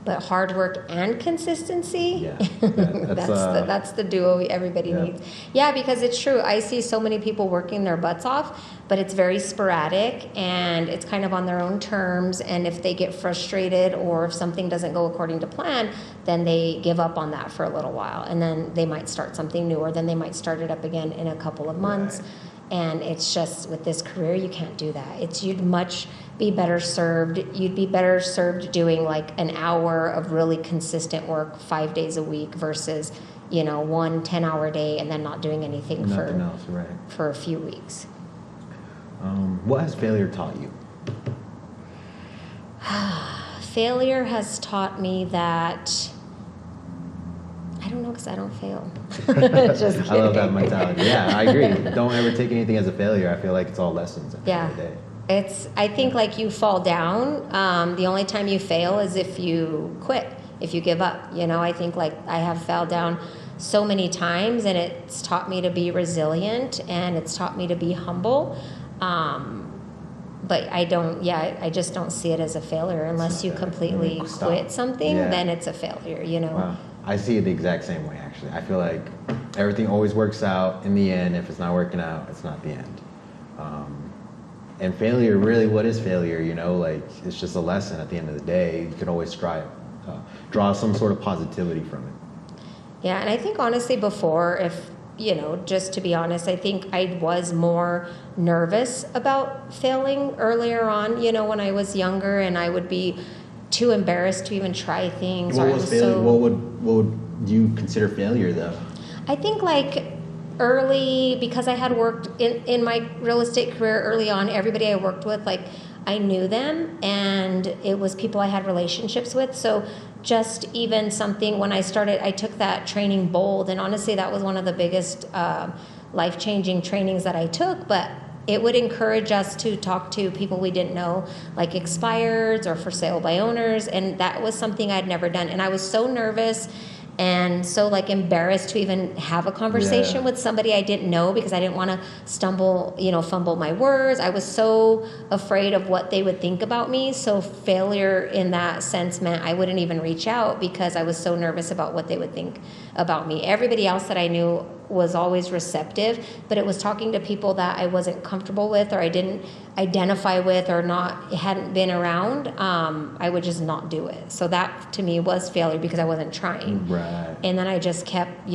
S2: But hard work and consistency,
S1: yeah,
S2: that's the duo everybody needs. Yeah, because it's true. I see so many people working their butts off, but it's very sporadic and it's kind of on their own terms. And if they get frustrated or if something doesn't go according to plan, then they give up on that for a little while. And then they might start something new, or then they might start it up again in a couple of months. Right. And it's just, with this career, you can't do that. You'd be better served doing like an hour of really consistent work 5 days a week versus, 1 10-hour day and then not doing anything for a few weeks.
S1: What has failure taught you?
S2: Failure has taught me that, I don't know, because I don't fail. Just kidding.
S1: I love that mentality. Yeah, I agree. Don't ever take anything as a failure. I feel like it's all lessons at the end of the day.
S2: I think like you fall down. The only time you fail is if you quit, if you give up. I think like I have fell down so many times, and it's taught me to be resilient, and it's taught me to be humble. But I just don't see it as a failure unless you completely quit something, then it's a failure,
S1: Wow. I see it the exact same way, actually. I feel like everything always works out in the end. If it's not working out, it's not the end. And failure, really, what is failure? It's just a lesson at the end of the day. You can always draw some sort of positivity from it.
S2: Yeah, and I think honestly before, just to be honest, I think I was more nervous about failing earlier on, when I was younger, and I would be too embarrassed to even try things.
S1: What was failure? What would you consider failure, though?
S2: I think like early, because I had worked in my real estate career early on, everybody I worked with, like I knew them, and it was people I had relationships with. So just even something, when I started, I took that training Bold, and honestly that was one of the biggest life-changing trainings that I took, but it would encourage us to talk to people we didn't know, like expireds or for sale by owners, and that was something I'd never done. And I was so nervous and so like embarrassed to even have a conversation with somebody I didn't know, because I didn't want to fumble my words. I was so afraid of what they would think about me. So failure in that sense meant I wouldn't even reach out because I was so nervous about what they would think about me. Everybody else that I knew was always receptive, but it was talking to people that I wasn't comfortable with, or I didn't identify with, or hadn't been around. I would just not do it. So that to me was failure, because I wasn't trying.
S1: Right.
S2: And then I just kept,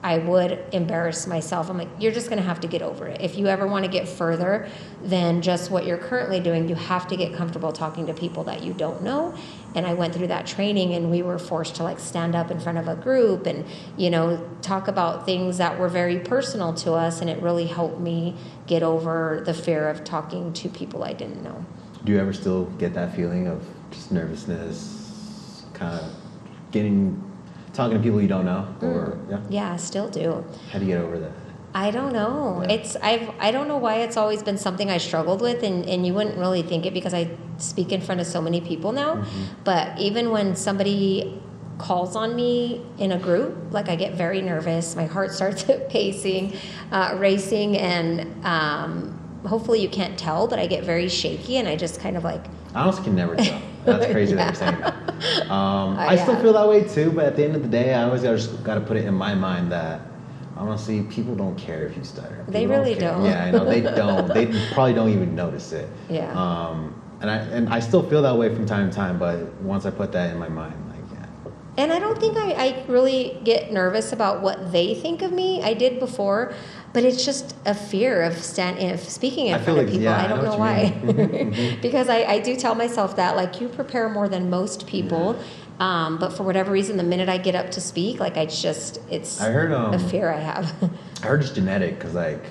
S2: I would embarrass myself. I'm like, you're just going to have to get over it. If you ever want to get further than just what you're currently doing, you have to get comfortable talking to people that you don't know. And I went through that training, and we were forced to like stand up in front of a group and, talk about things that were very personal to us. And it really helped me get over the fear of talking to people I didn't know.
S1: Do you ever still get that feeling of just nervousness, kind of getting Talking to people you don't know, or
S2: Yeah, I still do.
S1: How do you get over that?
S2: I don't know.
S1: Yeah.
S2: I don't know why it's always been something I struggled with, and you wouldn't really think it because I speak in front of so many people now. But even when somebody calls on me in a group, like I get very nervous. My heart starts racing, and hopefully you can't tell, but I get very shaky, and I just kind of like.
S1: I honestly can never tell. That's crazy that you're saying that. I still feel that way too, but at the end of the day, I always just got to put it in my mind that honestly, people don't care if you stutter. People
S2: they really don't.
S1: Yeah, I know they don't. They probably don't even notice it.
S2: Yeah.
S1: And I still feel that way from time to time, but once I put that in my mind, like
S2: And I don't think I really get nervous about what they think of me. I did before, but it's just a fear of speaking in front of people. I don't know why. Because I do tell myself that, like, you prepare more than most people. But for whatever reason, the minute I get up to speak, like, it's a fear I have.
S1: I heard it's genetic because, like,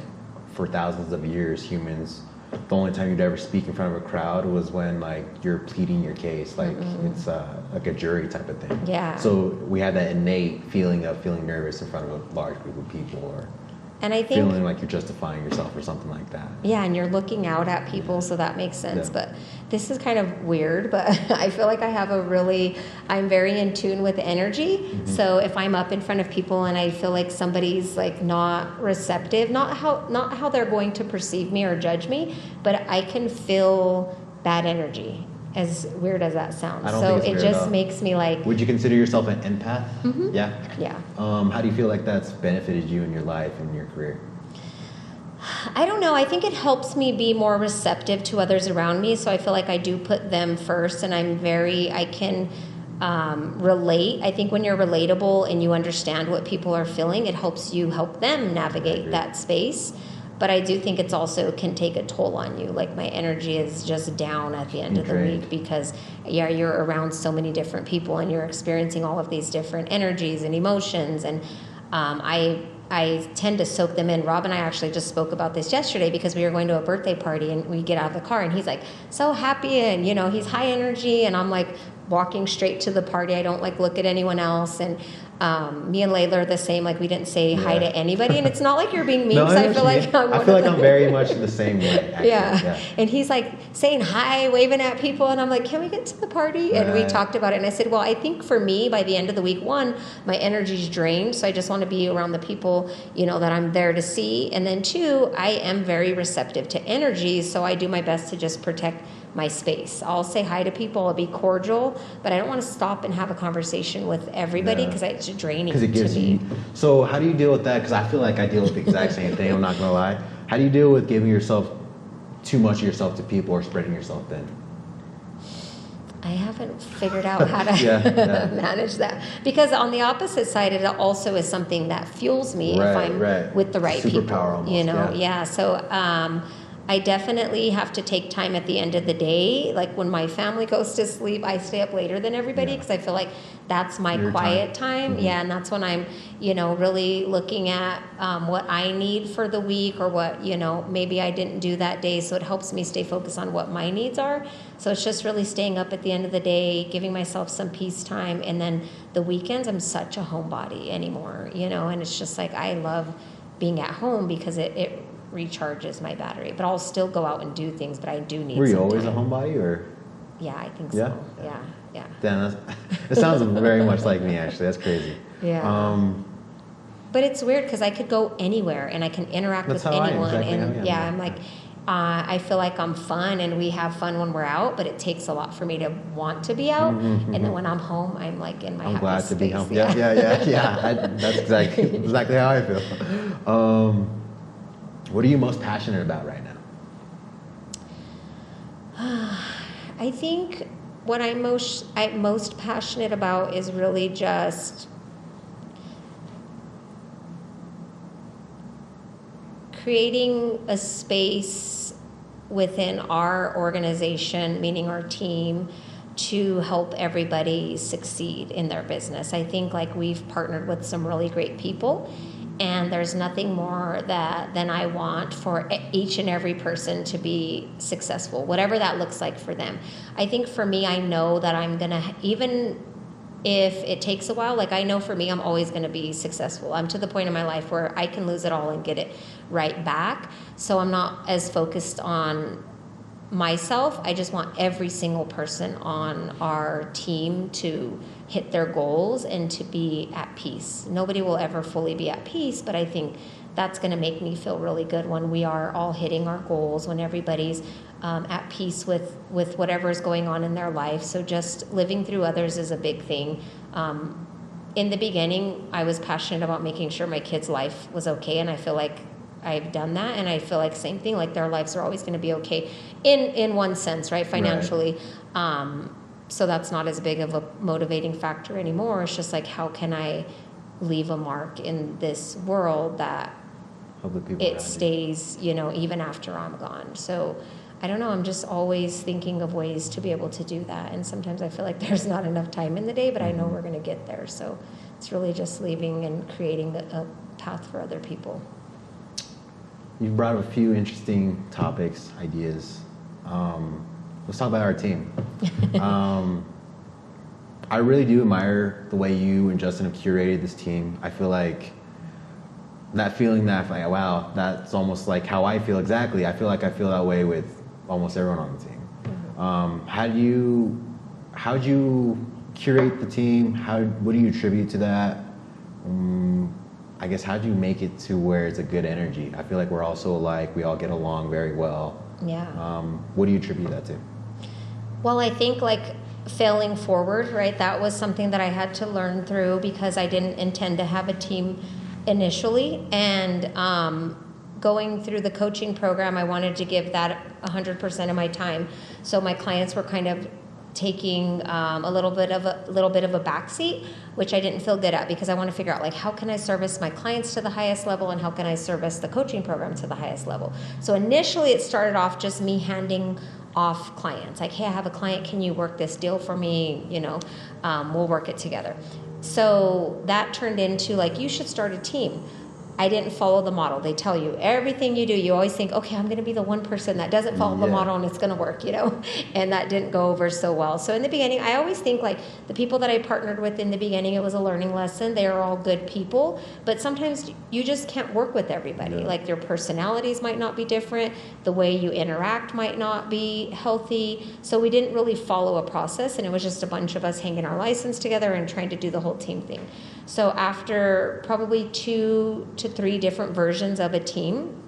S1: for thousands of years, humans, the only time you'd ever speak in front of a crowd was when, like, you're pleading your case, like it's like a jury type of thing.
S2: Yeah.
S1: So we have that innate feeling of feeling nervous in front of a large group of people, or
S2: and I think
S1: feeling like you're justifying yourself or something like that.
S2: Yeah, and you're looking out at people, so that makes sense. Yeah. But this is kind of weird, but I feel like I'm very in tune with energy. So if I'm up in front of people and I feel like somebody's like not receptive, not how they're going to perceive me or judge me, but I can feel bad energy. As weird as that sounds. So it just makes me like.
S1: Would you consider yourself an empath? Yeah?
S2: Yeah.
S1: How do you feel like that's benefited you in your life and your career?
S2: I don't know. I think it helps me be more receptive to others around me. So I feel like I do put them first, and I can relate. I think when you're relatable and you understand what people are feeling, it helps you help them navigate that space. But I do think it's also can take a toll on you. Like, my energy is just down at the end of the week because, you're around so many different people and you're experiencing all of these different energies and emotions. And I tend to soak them in. Rob and I actually just spoke about this yesterday because we were going to a birthday party, and we get out of the car and he's like so happy, and he's high energy, and I'm like walking straight to the party. I don't like look at anyone else. And me and Layla are the same. Like, we didn't say hi to anybody, and it's not like you're being mean.
S1: No,
S2: I feel like
S1: I'm very much the same way. Actually.
S2: Yeah. And he's like saying hi, waving at people, and I'm like, can we get to the party? Right. And we talked about it, and I said, well, I think for me, by the end of the week, one, my energy's drained, so I just want to be around the people that I'm there to see, and then two, I am very receptive to energy, so I do my best to just protect my space. I'll say hi to people, I'll be cordial, but I don't want to stop and have a conversation with everybody because it's draining to me.
S1: So how do you deal with that? Because I feel like I deal with the exact same thing, I'm not going to lie. How do you deal with giving yourself too much of yourself to people or spreading yourself thin?
S2: I haven't figured out how to manage that. Because on the opposite side, it also is something that fuels me if I'm with the right people. Almost, So I definitely have to take time at the end of the day. Like, when my family goes to sleep, I stay up later than everybody because I feel like that's my quiet time. Yeah, and that's when I'm, really looking at what I need for the week, or what, maybe I didn't do that day. So it helps me stay focused on what my needs are. So it's just really staying up at the end of the day, giving myself some peace time. And then the weekends, I'm such a homebody anymore, and it's just like, I love being at home because it recharges my battery. But I'll still go out and do things, but I do need.
S1: Were you always a homebody, or?
S2: Yeah, I think so. Yeah.
S1: Damn, it sounds very much like me, actually. That's crazy.
S2: Yeah. But it's weird because I could go anywhere and I can interact with anyone. I'm like, I feel like I'm fun and we have fun when we're out, but it takes a lot for me to want to be out. And then when I'm home, I'm like in my happy
S1: glad
S2: space.
S1: To be home. Yeah. That's exactly how I feel. What are you most passionate about right now?
S2: I think what I'm most passionate about is really just creating a space within our organization, meaning our team, to help everybody succeed in their business. I think like we've partnered with some really great people, and there's nothing more than I want for each and every person to be successful, whatever that looks like for them. I think for me, I know that I'm going to, even if it takes a while, like I know for me, I'm always going to be successful. I'm to the point in my life where I can lose it all and get it right back. So I'm not as focused on myself. I just want every single person on our team to hit their goals and to be at peace. Nobody will ever fully be at peace, but I think that's going to make me feel really good when we are all hitting our goals, when everybody's at peace with whatever is going on in their life. So just living through others is a big thing. In the beginning, I was passionate about making sure my kids' life was okay, and I feel like I've done that, and I feel like same thing, like their lives are always going to be okay in one sense, right, financially. Right. So that's not as big of a motivating factor anymore. It's just like, how can I leave a mark in this world that it stays, even after I'm gone. So I don't know, I'm just always thinking of ways to be able to do that. And sometimes I feel like there's not enough time in the day, but I know we're going to get there. So it's really just leaving and creating a path for other people.
S1: You've brought up a few interesting topics, ideas. Let's talk about our team. I really do admire the way you and Justin have curated this team. I feel like that feeling that, like, wow, that's almost like how I feel exactly. I feel like I feel that way with almost everyone on the team. Mm-hmm. How'd you curate the team? What do you attribute to that? I guess, how'd you make it to where it's a good energy? I feel like we're all so alike. We all get along very well.
S2: Yeah.
S1: What do you attribute that to?
S2: Well, I think failing forward, right? That was something that I had to learn through because I didn't intend to have a team initially. And going through the coaching program, I wanted to give that 100% of my time. So my clients were kind of taking a little bit of a backseat, which I didn't feel good at, because I want to figure out how can I service my clients to the highest level and how can I service the coaching program to the highest level. So initially it started off just me handing off clients, like, hey, I have a client, can you work this deal for me? We'll work it together. So that turned into you should start a team. I didn't follow the model. They tell you everything you do, you always think, okay, I'm going to be the one person that doesn't follow the model and it's going to work, and that didn't go over so well. So in the beginning, I always think the people that I partnered with in the beginning, it was a learning lesson. They are all good people, but sometimes you just can't work with everybody. Yeah. Their personalities might not be different. The way you interact might not be healthy. So we didn't really follow a process, and it was just a bunch of us hanging our license together and trying to do the whole team thing. So after probably 2 to 3 different versions of a team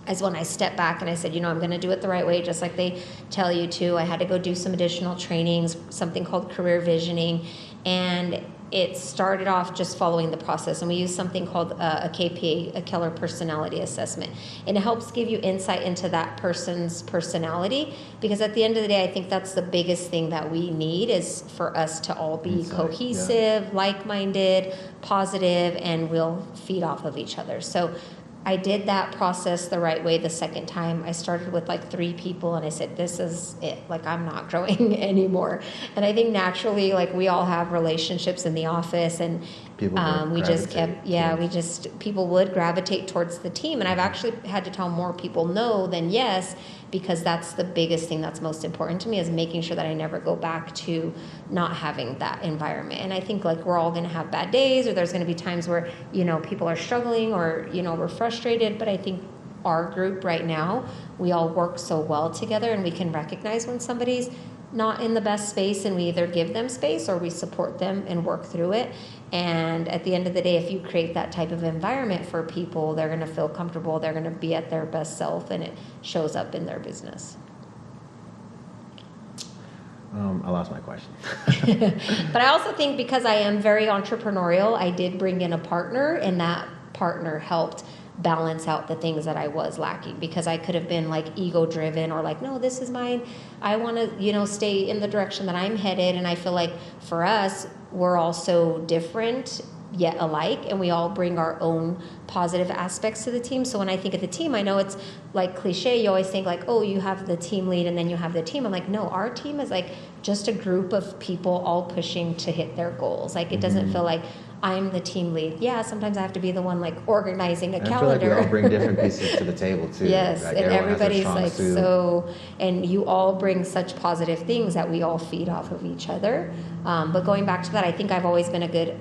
S2: is when I stepped back and I said, I'm going to do it the right way, just like they tell you to. I had to go do some additional trainings, something called career visioning, and it started off just following the process. And we use something called a KPA, a Keller Personality Assessment. And it helps give you insight into that person's personality, because at the end of the day, I think that's the biggest thing that we need, is for us to all be cohesive, like-minded, positive, and we'll feed off of each other. So I did that process the right way the second time. I started with 3 people, and I said, this is it. I'm not growing anymore. And I think naturally, we all have relationships in the office, and people would gravitate towards the team. And I've actually had to tell more people no than yes, because that's the biggest thing that's most important to me, is making sure that I never go back to not having that environment. And I think we're all going to have bad days, or there's going to be times where, people are struggling, or, we're frustrated. But I think our group right now, we all work so well together, and we can recognize when somebody's not in the best space, and we either give them space or we support them and work through it. And at the end of the day, if you create that type of environment for people, they're going to feel comfortable, they're going to be at their best self, and it shows up in their business.
S1: I lost my question.
S2: But I also think, because I am very entrepreneurial, I did bring in a partner, and that partner helped balance out the things that I was lacking, because I could have been ego driven, or no, this is mine, I want to stay in the direction that I'm headed. And I feel like for us, we're all so different yet alike, and we all bring our own positive aspects to the team. So when I think of the team, I know it's cliche, you always think oh, you have the team lead and then you have the team. I'm no, our team is just a group of people all pushing to hit their goals. It doesn't feel like I'm the team lead. Yeah, sometimes I have to be the one like organizing a
S1: And
S2: calendar.
S1: I feel like we all bring different pieces to the table too.
S2: Yes,
S1: like
S2: and
S1: everyone has their
S2: everybody's
S1: strong
S2: like
S1: suit.
S2: so, and you all bring such positive things that we all feed off of each other. But going back to that, I think I've always been a good,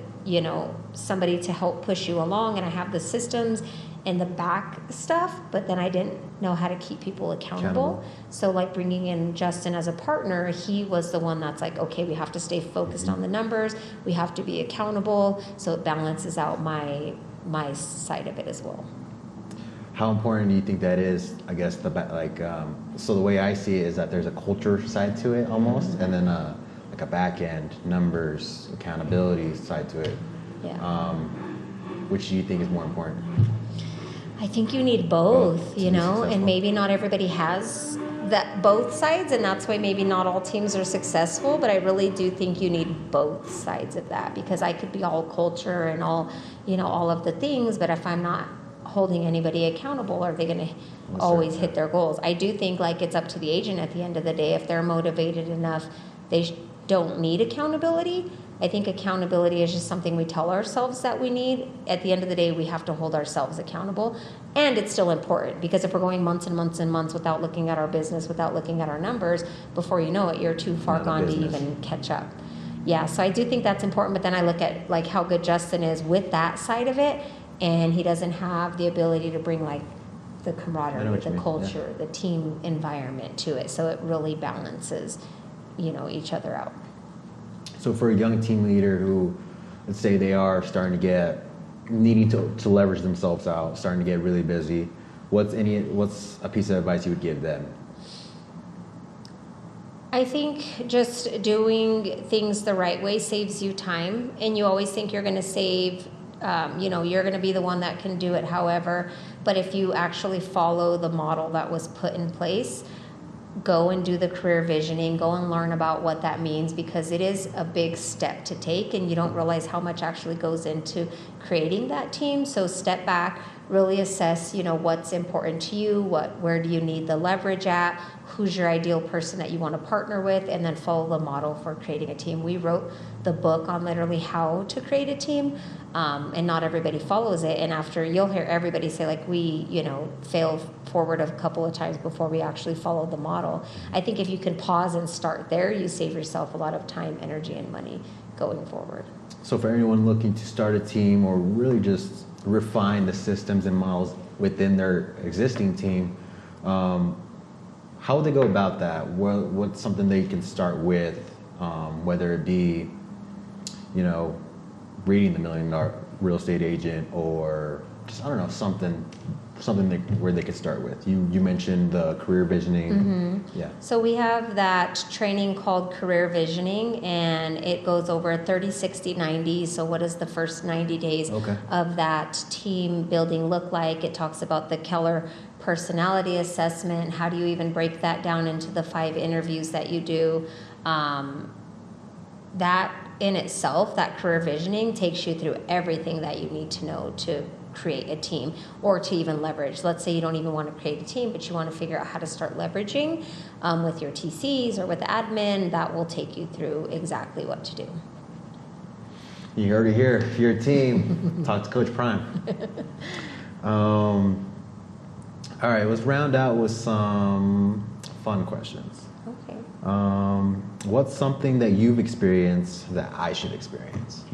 S2: somebody to help push you along, and I have the systems and the back stuff, but then I didn't know how to keep people accountable. So like bringing in Justin as a partner, he was the one that's like, okay, we have to stay focused on the numbers, we have to be accountable, so it balances out my side of it as well.
S1: How important do you think that is? I guess so the way I see it is that there's a culture side to it almost, and then like a back end, numbers, accountability side to it.
S2: Yeah.
S1: Which do you think is more important?
S2: I think you need both, and maybe not everybody has that both sides, and that's why maybe not all teams are successful, but I really do think you need both sides of that, because I could be all culture and all, all of the things, but if I'm not holding anybody accountable, are they going to always hit their goals? I do think like it's up to the agent at the end of the day. If they're motivated enough, they don't need accountability. I think accountability is just something we tell ourselves that we need. At the end of the day, we have to hold ourselves accountable. And it's still important, because if we're going months and months and months without looking at our business, without looking at our numbers, before you know it, you're too far gone to even catch up. Yeah, so I do think that's important. But then I look at like how good Justin is with that side of it, and he doesn't have the ability to bring like the camaraderie, the culture, the team environment to it. So it really balances, each other out.
S1: So for a young team leader who, let's say they are starting to needing to leverage themselves out, starting to get really busy, what's a piece of advice you would give them?
S2: I think just doing things the right way saves you time, and you always think you're going to save, you're going to be the one that can do it however, but if you actually follow the model that was put in place, go and do the career visioning, go and learn about what that means, because it is a big step to take, and you don't realize how much actually goes into creating that team. So step back, really assess, what's important to you, where do you need the leverage at, who's your ideal person that you want to partner with, and then follow the model for creating a team. We wrote the book on literally how to create a team, and not everybody follows it. And after, you'll hear everybody say like, we, failed forward a couple of times before we actually followed the model. I think if you can pause and start there, you save yourself a lot of time, energy, and money going forward.
S1: So for anyone looking to start a team or really just refine the systems and models within their existing team, how would they go about that? What's something they can start with, whether it be, reading The $1 Million Real Estate Agent, or just, I don't know, something where they could start with. You mentioned the career visioning.
S2: Mm-hmm.
S1: Yeah.
S2: So we have that training called career visioning, and it goes over 30, 60, 90. So what does the first 90 days of that team building look like? It talks about the Keller personality assessment. How do you even break that down into the 5 interviews that you do? That in itself, that career visioning takes you through everything that you need to know to create a team, or to even leverage. Let's say you don't even want to create a team, but you want to figure out how to start leveraging with your TCs or with admin. That will take you through exactly what to do.
S1: You heard it here. If you're a team, talk to Coach Prime. All right, let's round out with some fun questions.
S2: Okay.
S1: What's something that you've experienced that I should experience?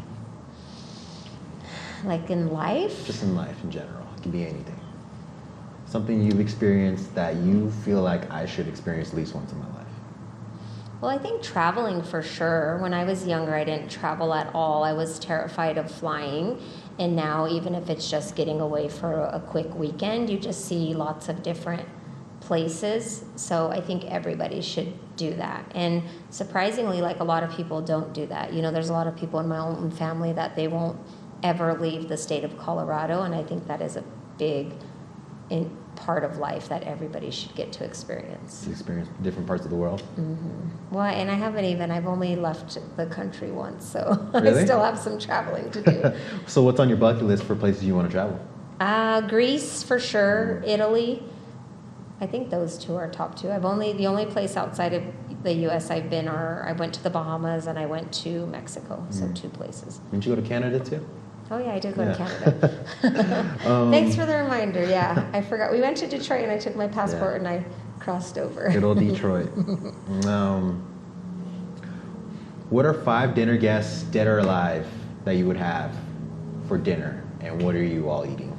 S2: Like in life?
S1: Just in life in general. It can be anything. Something you've experienced that you feel like I should experience at least once in my life.
S2: Well, I think traveling for sure. When I was younger, I didn't travel at all. I was terrified of flying. And now, even if it's just getting away for a quick weekend, you just see lots of different places. So I think everybody should do that. And surprisingly, like a lot of people don't do that. There's a lot of people in my own family that they won't ever leave the state of Colorado, and I think that is a big part of life that everybody should get to experience.
S1: To experience different parts of the world?
S2: Mm-hmm. Well, and I've only left the country once, so
S1: Really?
S2: I still have some traveling to do.
S1: So what's on your bucket list for places you want to travel?
S2: Greece for sure, Italy. I think those 2 are top 2. The only place outside of the U.S. I went to the Bahamas and I went to Mexico, so 2 places.
S1: Didn't you go to Canada too?
S2: Oh yeah, I did go to Canada. Thanks for the reminder. Yeah, I forgot. We went to Detroit and I took my passport and I crossed over.
S1: Good old Detroit. What are 5 dinner guests, dead or alive, that you would have for dinner, and what are you all eating?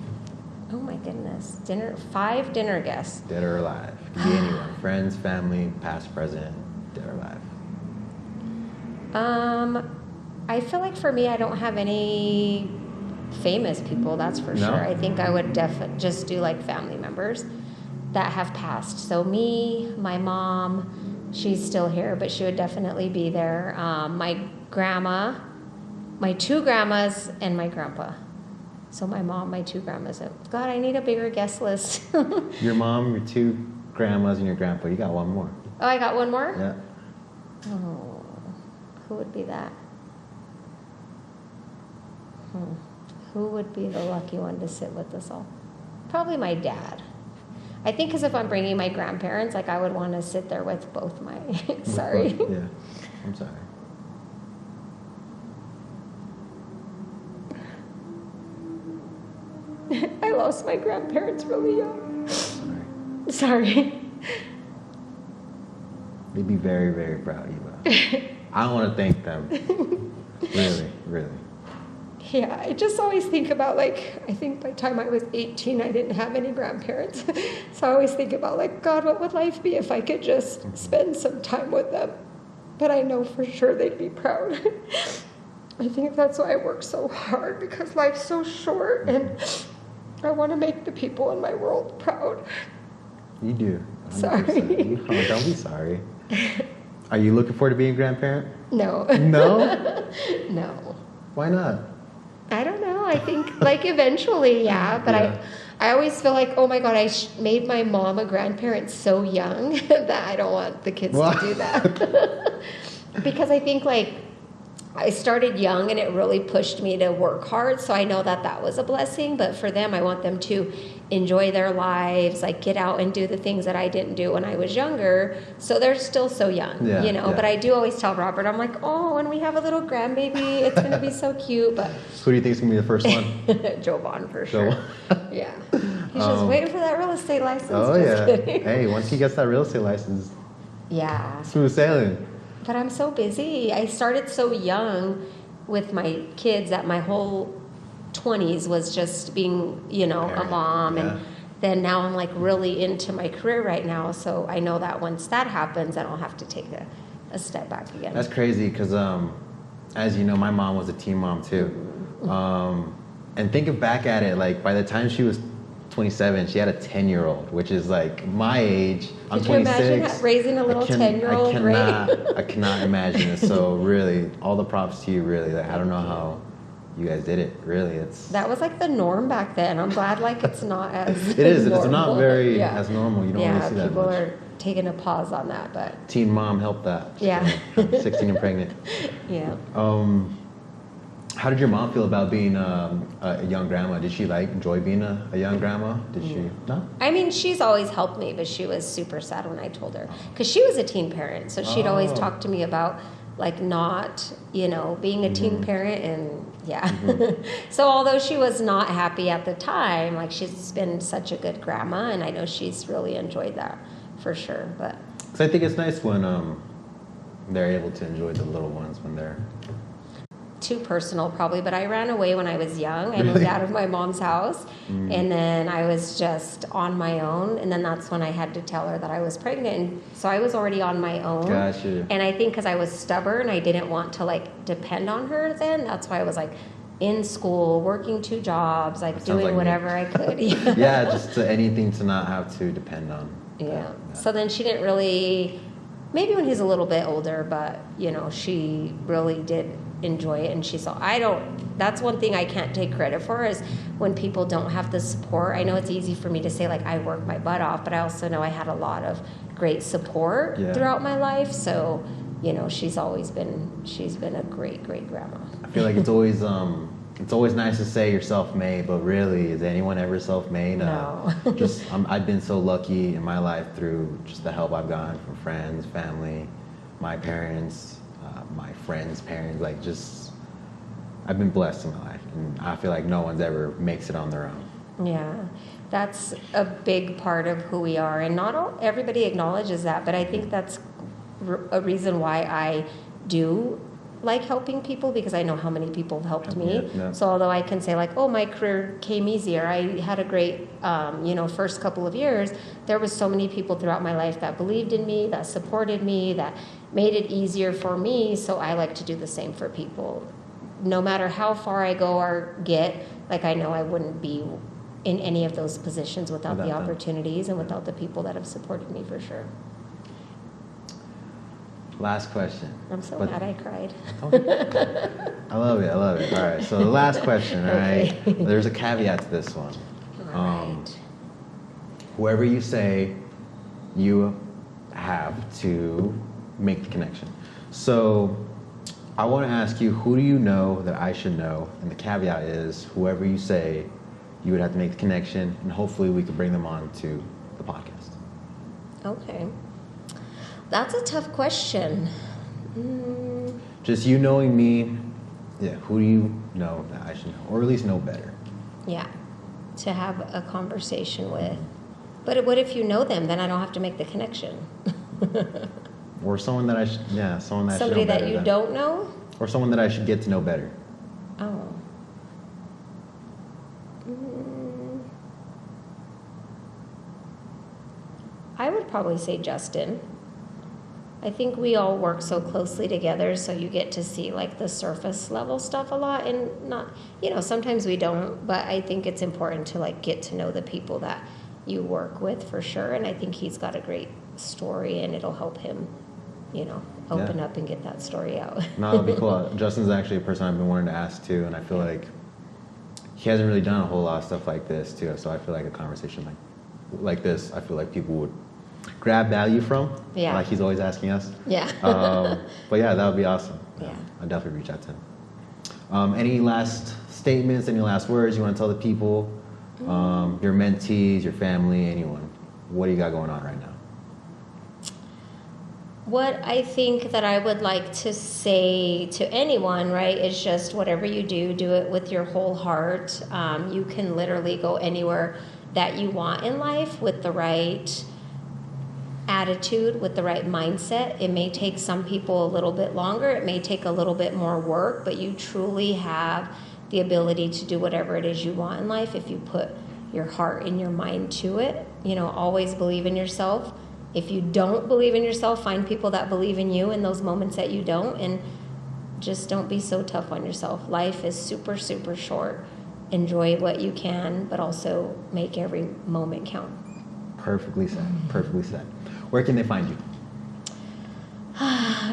S2: Oh my goodness, 5 dinner guests.
S1: Dead or alive? Could be anyone. Friends, family, past, present, dead or alive.
S2: I feel like for me, I don't have any famous people, that's for sure. I think I would just do like family members that have passed. So me, my mom, she's still here, but she would definitely be there. My grandma, my 2 grandmas, and my grandpa. So my mom, my 2 grandmas. God, I need a bigger guest list.
S1: Your mom, your 2 grandmas, and your grandpa. You got one more.
S2: Oh, I got one more?
S1: Yeah.
S2: Oh, who would be that? Who would be the lucky one to sit with us all? Probably my dad. I think because if I'm bringing my grandparents, like I would want to sit there with both my... Sorry.
S1: Yeah, I'm sorry.
S2: I lost my grandparents really young. Sorry.
S1: They'd be very, very proud, Eva. I don't want to thank them. Really, really.
S2: Yeah, I just always think about, like, I think by the time I was 18, I didn't have any grandparents. So I always think about, like, God, what would life be if I could just spend some time with them? But I know for sure they'd be proud. I think that's why I work so hard, because life's so short, and I want to make the people in my world proud.
S1: You do. 100%.
S2: Sorry.
S1: Oh, don't be sorry. Are you looking forward to being a grandparent?
S2: No.
S1: No?
S2: No.
S1: Why not?
S2: I don't know. I think, like, eventually, yeah. But
S1: Yeah.
S2: I always feel like, oh my God, I made my mom a grandparent so young that I don't want the kids to do that. Because I think, like, I started young and it really pushed me to work hard. So I know that that was a blessing. But for them, I want them to enjoy their lives, like get out and do the things that I didn't do when I was younger. So they're still so young, you know. Yeah. But I do always tell Robert, I'm like, oh, when we have a little grandbaby, it's going to be so cute. But
S1: who do you think is going to be the first one?
S2: Joe Bond, for sure. Yeah. He's just waiting for that real estate license.
S1: Oh,
S2: just kidding.
S1: Hey, once he gets that real estate license,
S2: yeah.
S1: smooth sailing.
S2: But I'm so busy. I started so young with my kids that my whole 20s was just being, you know, a mom. Yeah. And then now I'm like really into my career right now. So I know that once that happens, then I'll have to take a step back again.
S1: That's crazy because, as you know, my mom was a teen mom too. And thinking back at it, like by the time she was 27, she had a 10-year-old, which is like my age. I'm 26.
S2: Could you imagine raising a little 10-year-old?
S1: I cannot imagine it. So really, all the props to you. Really, like, I don't know how you guys did it. Really, that was
S2: like the norm back then. I'm glad like it's not as
S1: it is.
S2: normal.
S1: It's not very as normal. You don't really see that much.
S2: People are taking a pause on that, but
S1: teen mom helped that.
S2: Yeah.
S1: 16 and pregnant.
S2: Yeah.
S1: How did your mom feel about being a young grandma? Did she enjoy being a young grandma? Did she? No?
S2: I mean, she's always helped me, but she was super sad when I told her. Because she was a teen parent, so she'd always talk to me about, like, not, you know, being a teen parent, and So although she was not happy at the time, like, she's been such a good grandma, and I know she's really enjoyed that, for sure. But
S1: 'cause I think it's nice when they're able to enjoy the little ones when they're...
S2: Too personal probably, but I ran away when I was young. I moved out of my mom's house, and then I was just on my own, and then that's when I had to tell her that I was pregnant, and so I was already on my own.
S1: Gotcha.
S2: And I think because I was stubborn, I didn't want to like depend on her then. That's why I was like in school, working 2 jobs, like doing whatever I could.
S1: Yeah, just anything to not have to depend on.
S2: Yeah. So then she didn't really, maybe when he's a little bit older, but you know, she really did enjoy it, and she saw that's one thing I can't take credit for, is when people don't have the support. I know it's easy for me to say like I work my butt off, but I also know I had a lot of great support throughout my life. So you know, she's been a great grandma.
S1: I feel like it's always nice to say you're self-made, but really, is anyone ever self-made?
S2: No.
S1: I've been so lucky in my life through just the help I've gotten from friends, family, my parents, my friends' parents. Like, just I've been blessed in my life. And I feel like no one's ever makes it on their own.
S2: Yeah, that's a big part of who we are, and everybody acknowledges that, but I think that's a reason why I do like helping people, because I know how many people have helped me.
S1: Yeah.
S2: So although I can say like, oh, my career came easier, I had a great, first couple of years, there was so many people throughout my life that believed in me, that supported me, that made it easier for me. So I like to do the same for people. No matter how far I go or get, like I know I wouldn't be in any of those positions without the opportunities and without the people that have supported me, for sure.
S1: Last question.
S2: I'm so mad I cried.
S1: I love it. All right, so the last question, all right?
S2: Okay.
S1: There's a caveat to this one.
S2: All right.
S1: Whoever you say, you have to make the connection. So I want to ask you, who do you know that I should know? And the caveat is, whoever you say, you would have to make the connection, and hopefully we could bring them on to the podcast.
S2: Okay. That's a tough question.
S1: Just you knowing me, yeah, who do you know that I should know? Or at least know better?
S2: Yeah, to have a conversation with. But what if you know them? Then I don't have to make the connection.
S1: Or someone that I should, someone that I should know
S2: Somebody
S1: better
S2: that you
S1: than.
S2: don't know?
S1: Or someone that I should get to know better.
S2: Oh. I would probably say Justin. I think we all work so closely together, so you get to see like the surface level stuff a lot, and not, sometimes we don't, but I think it's important to like get to know the people that you work with, for sure. And I think he's got a great story, and it'll help him, open up and get that story out.
S1: No, that'll be cool. Justin's actually a person I've been wanting to ask too, and I feel like he hasn't really done a whole lot of stuff like this too, so I feel like a conversation like this, I feel like people would grab value from.
S2: Yeah.
S1: Like he's always asking us.
S2: Yeah.
S1: But yeah, that would be awesome.
S2: Yeah.
S1: I'll definitely reach out to him. Any last statements, any last words you want to tell the people? Your mentees, your family, anyone? What do you got going on right now?
S2: What I think that I would like to say to anyone, right, is just whatever you do, do it with your whole heart. You can literally go anywhere that you want in life with the right attitude, with the right mindset. It may take some people a little bit longer. It may take a little bit more work, but you truly have the ability to do whatever it is you want in life if you put your heart and your mind to it. Always believe in yourself. If you don't believe in yourself, find people that believe in you in those moments that you don't, and just don't be so tough on yourself. Life is super, super short. Enjoy what you can, but also make every moment count.
S1: Perfectly said. Perfectly said. Where can they find you?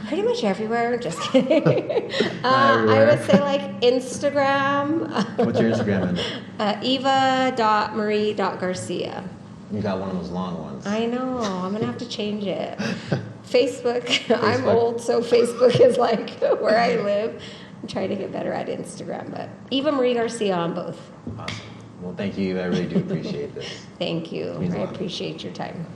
S2: Pretty much everywhere. Just kidding. I would say like Instagram.
S1: What's your Instagram handle?
S2: Eva.marie.garcia.
S1: You got one of those long ones.
S2: I know. I'm going to have to change it. Facebook. I'm old, so Facebook is like where I live. I'm trying to get better at Instagram, but Eva Marie Garcia on both.
S1: Awesome. Well, thank you. I really do appreciate this.
S2: Thank you.
S1: Means a
S2: I
S1: lot.
S2: appreciate your time.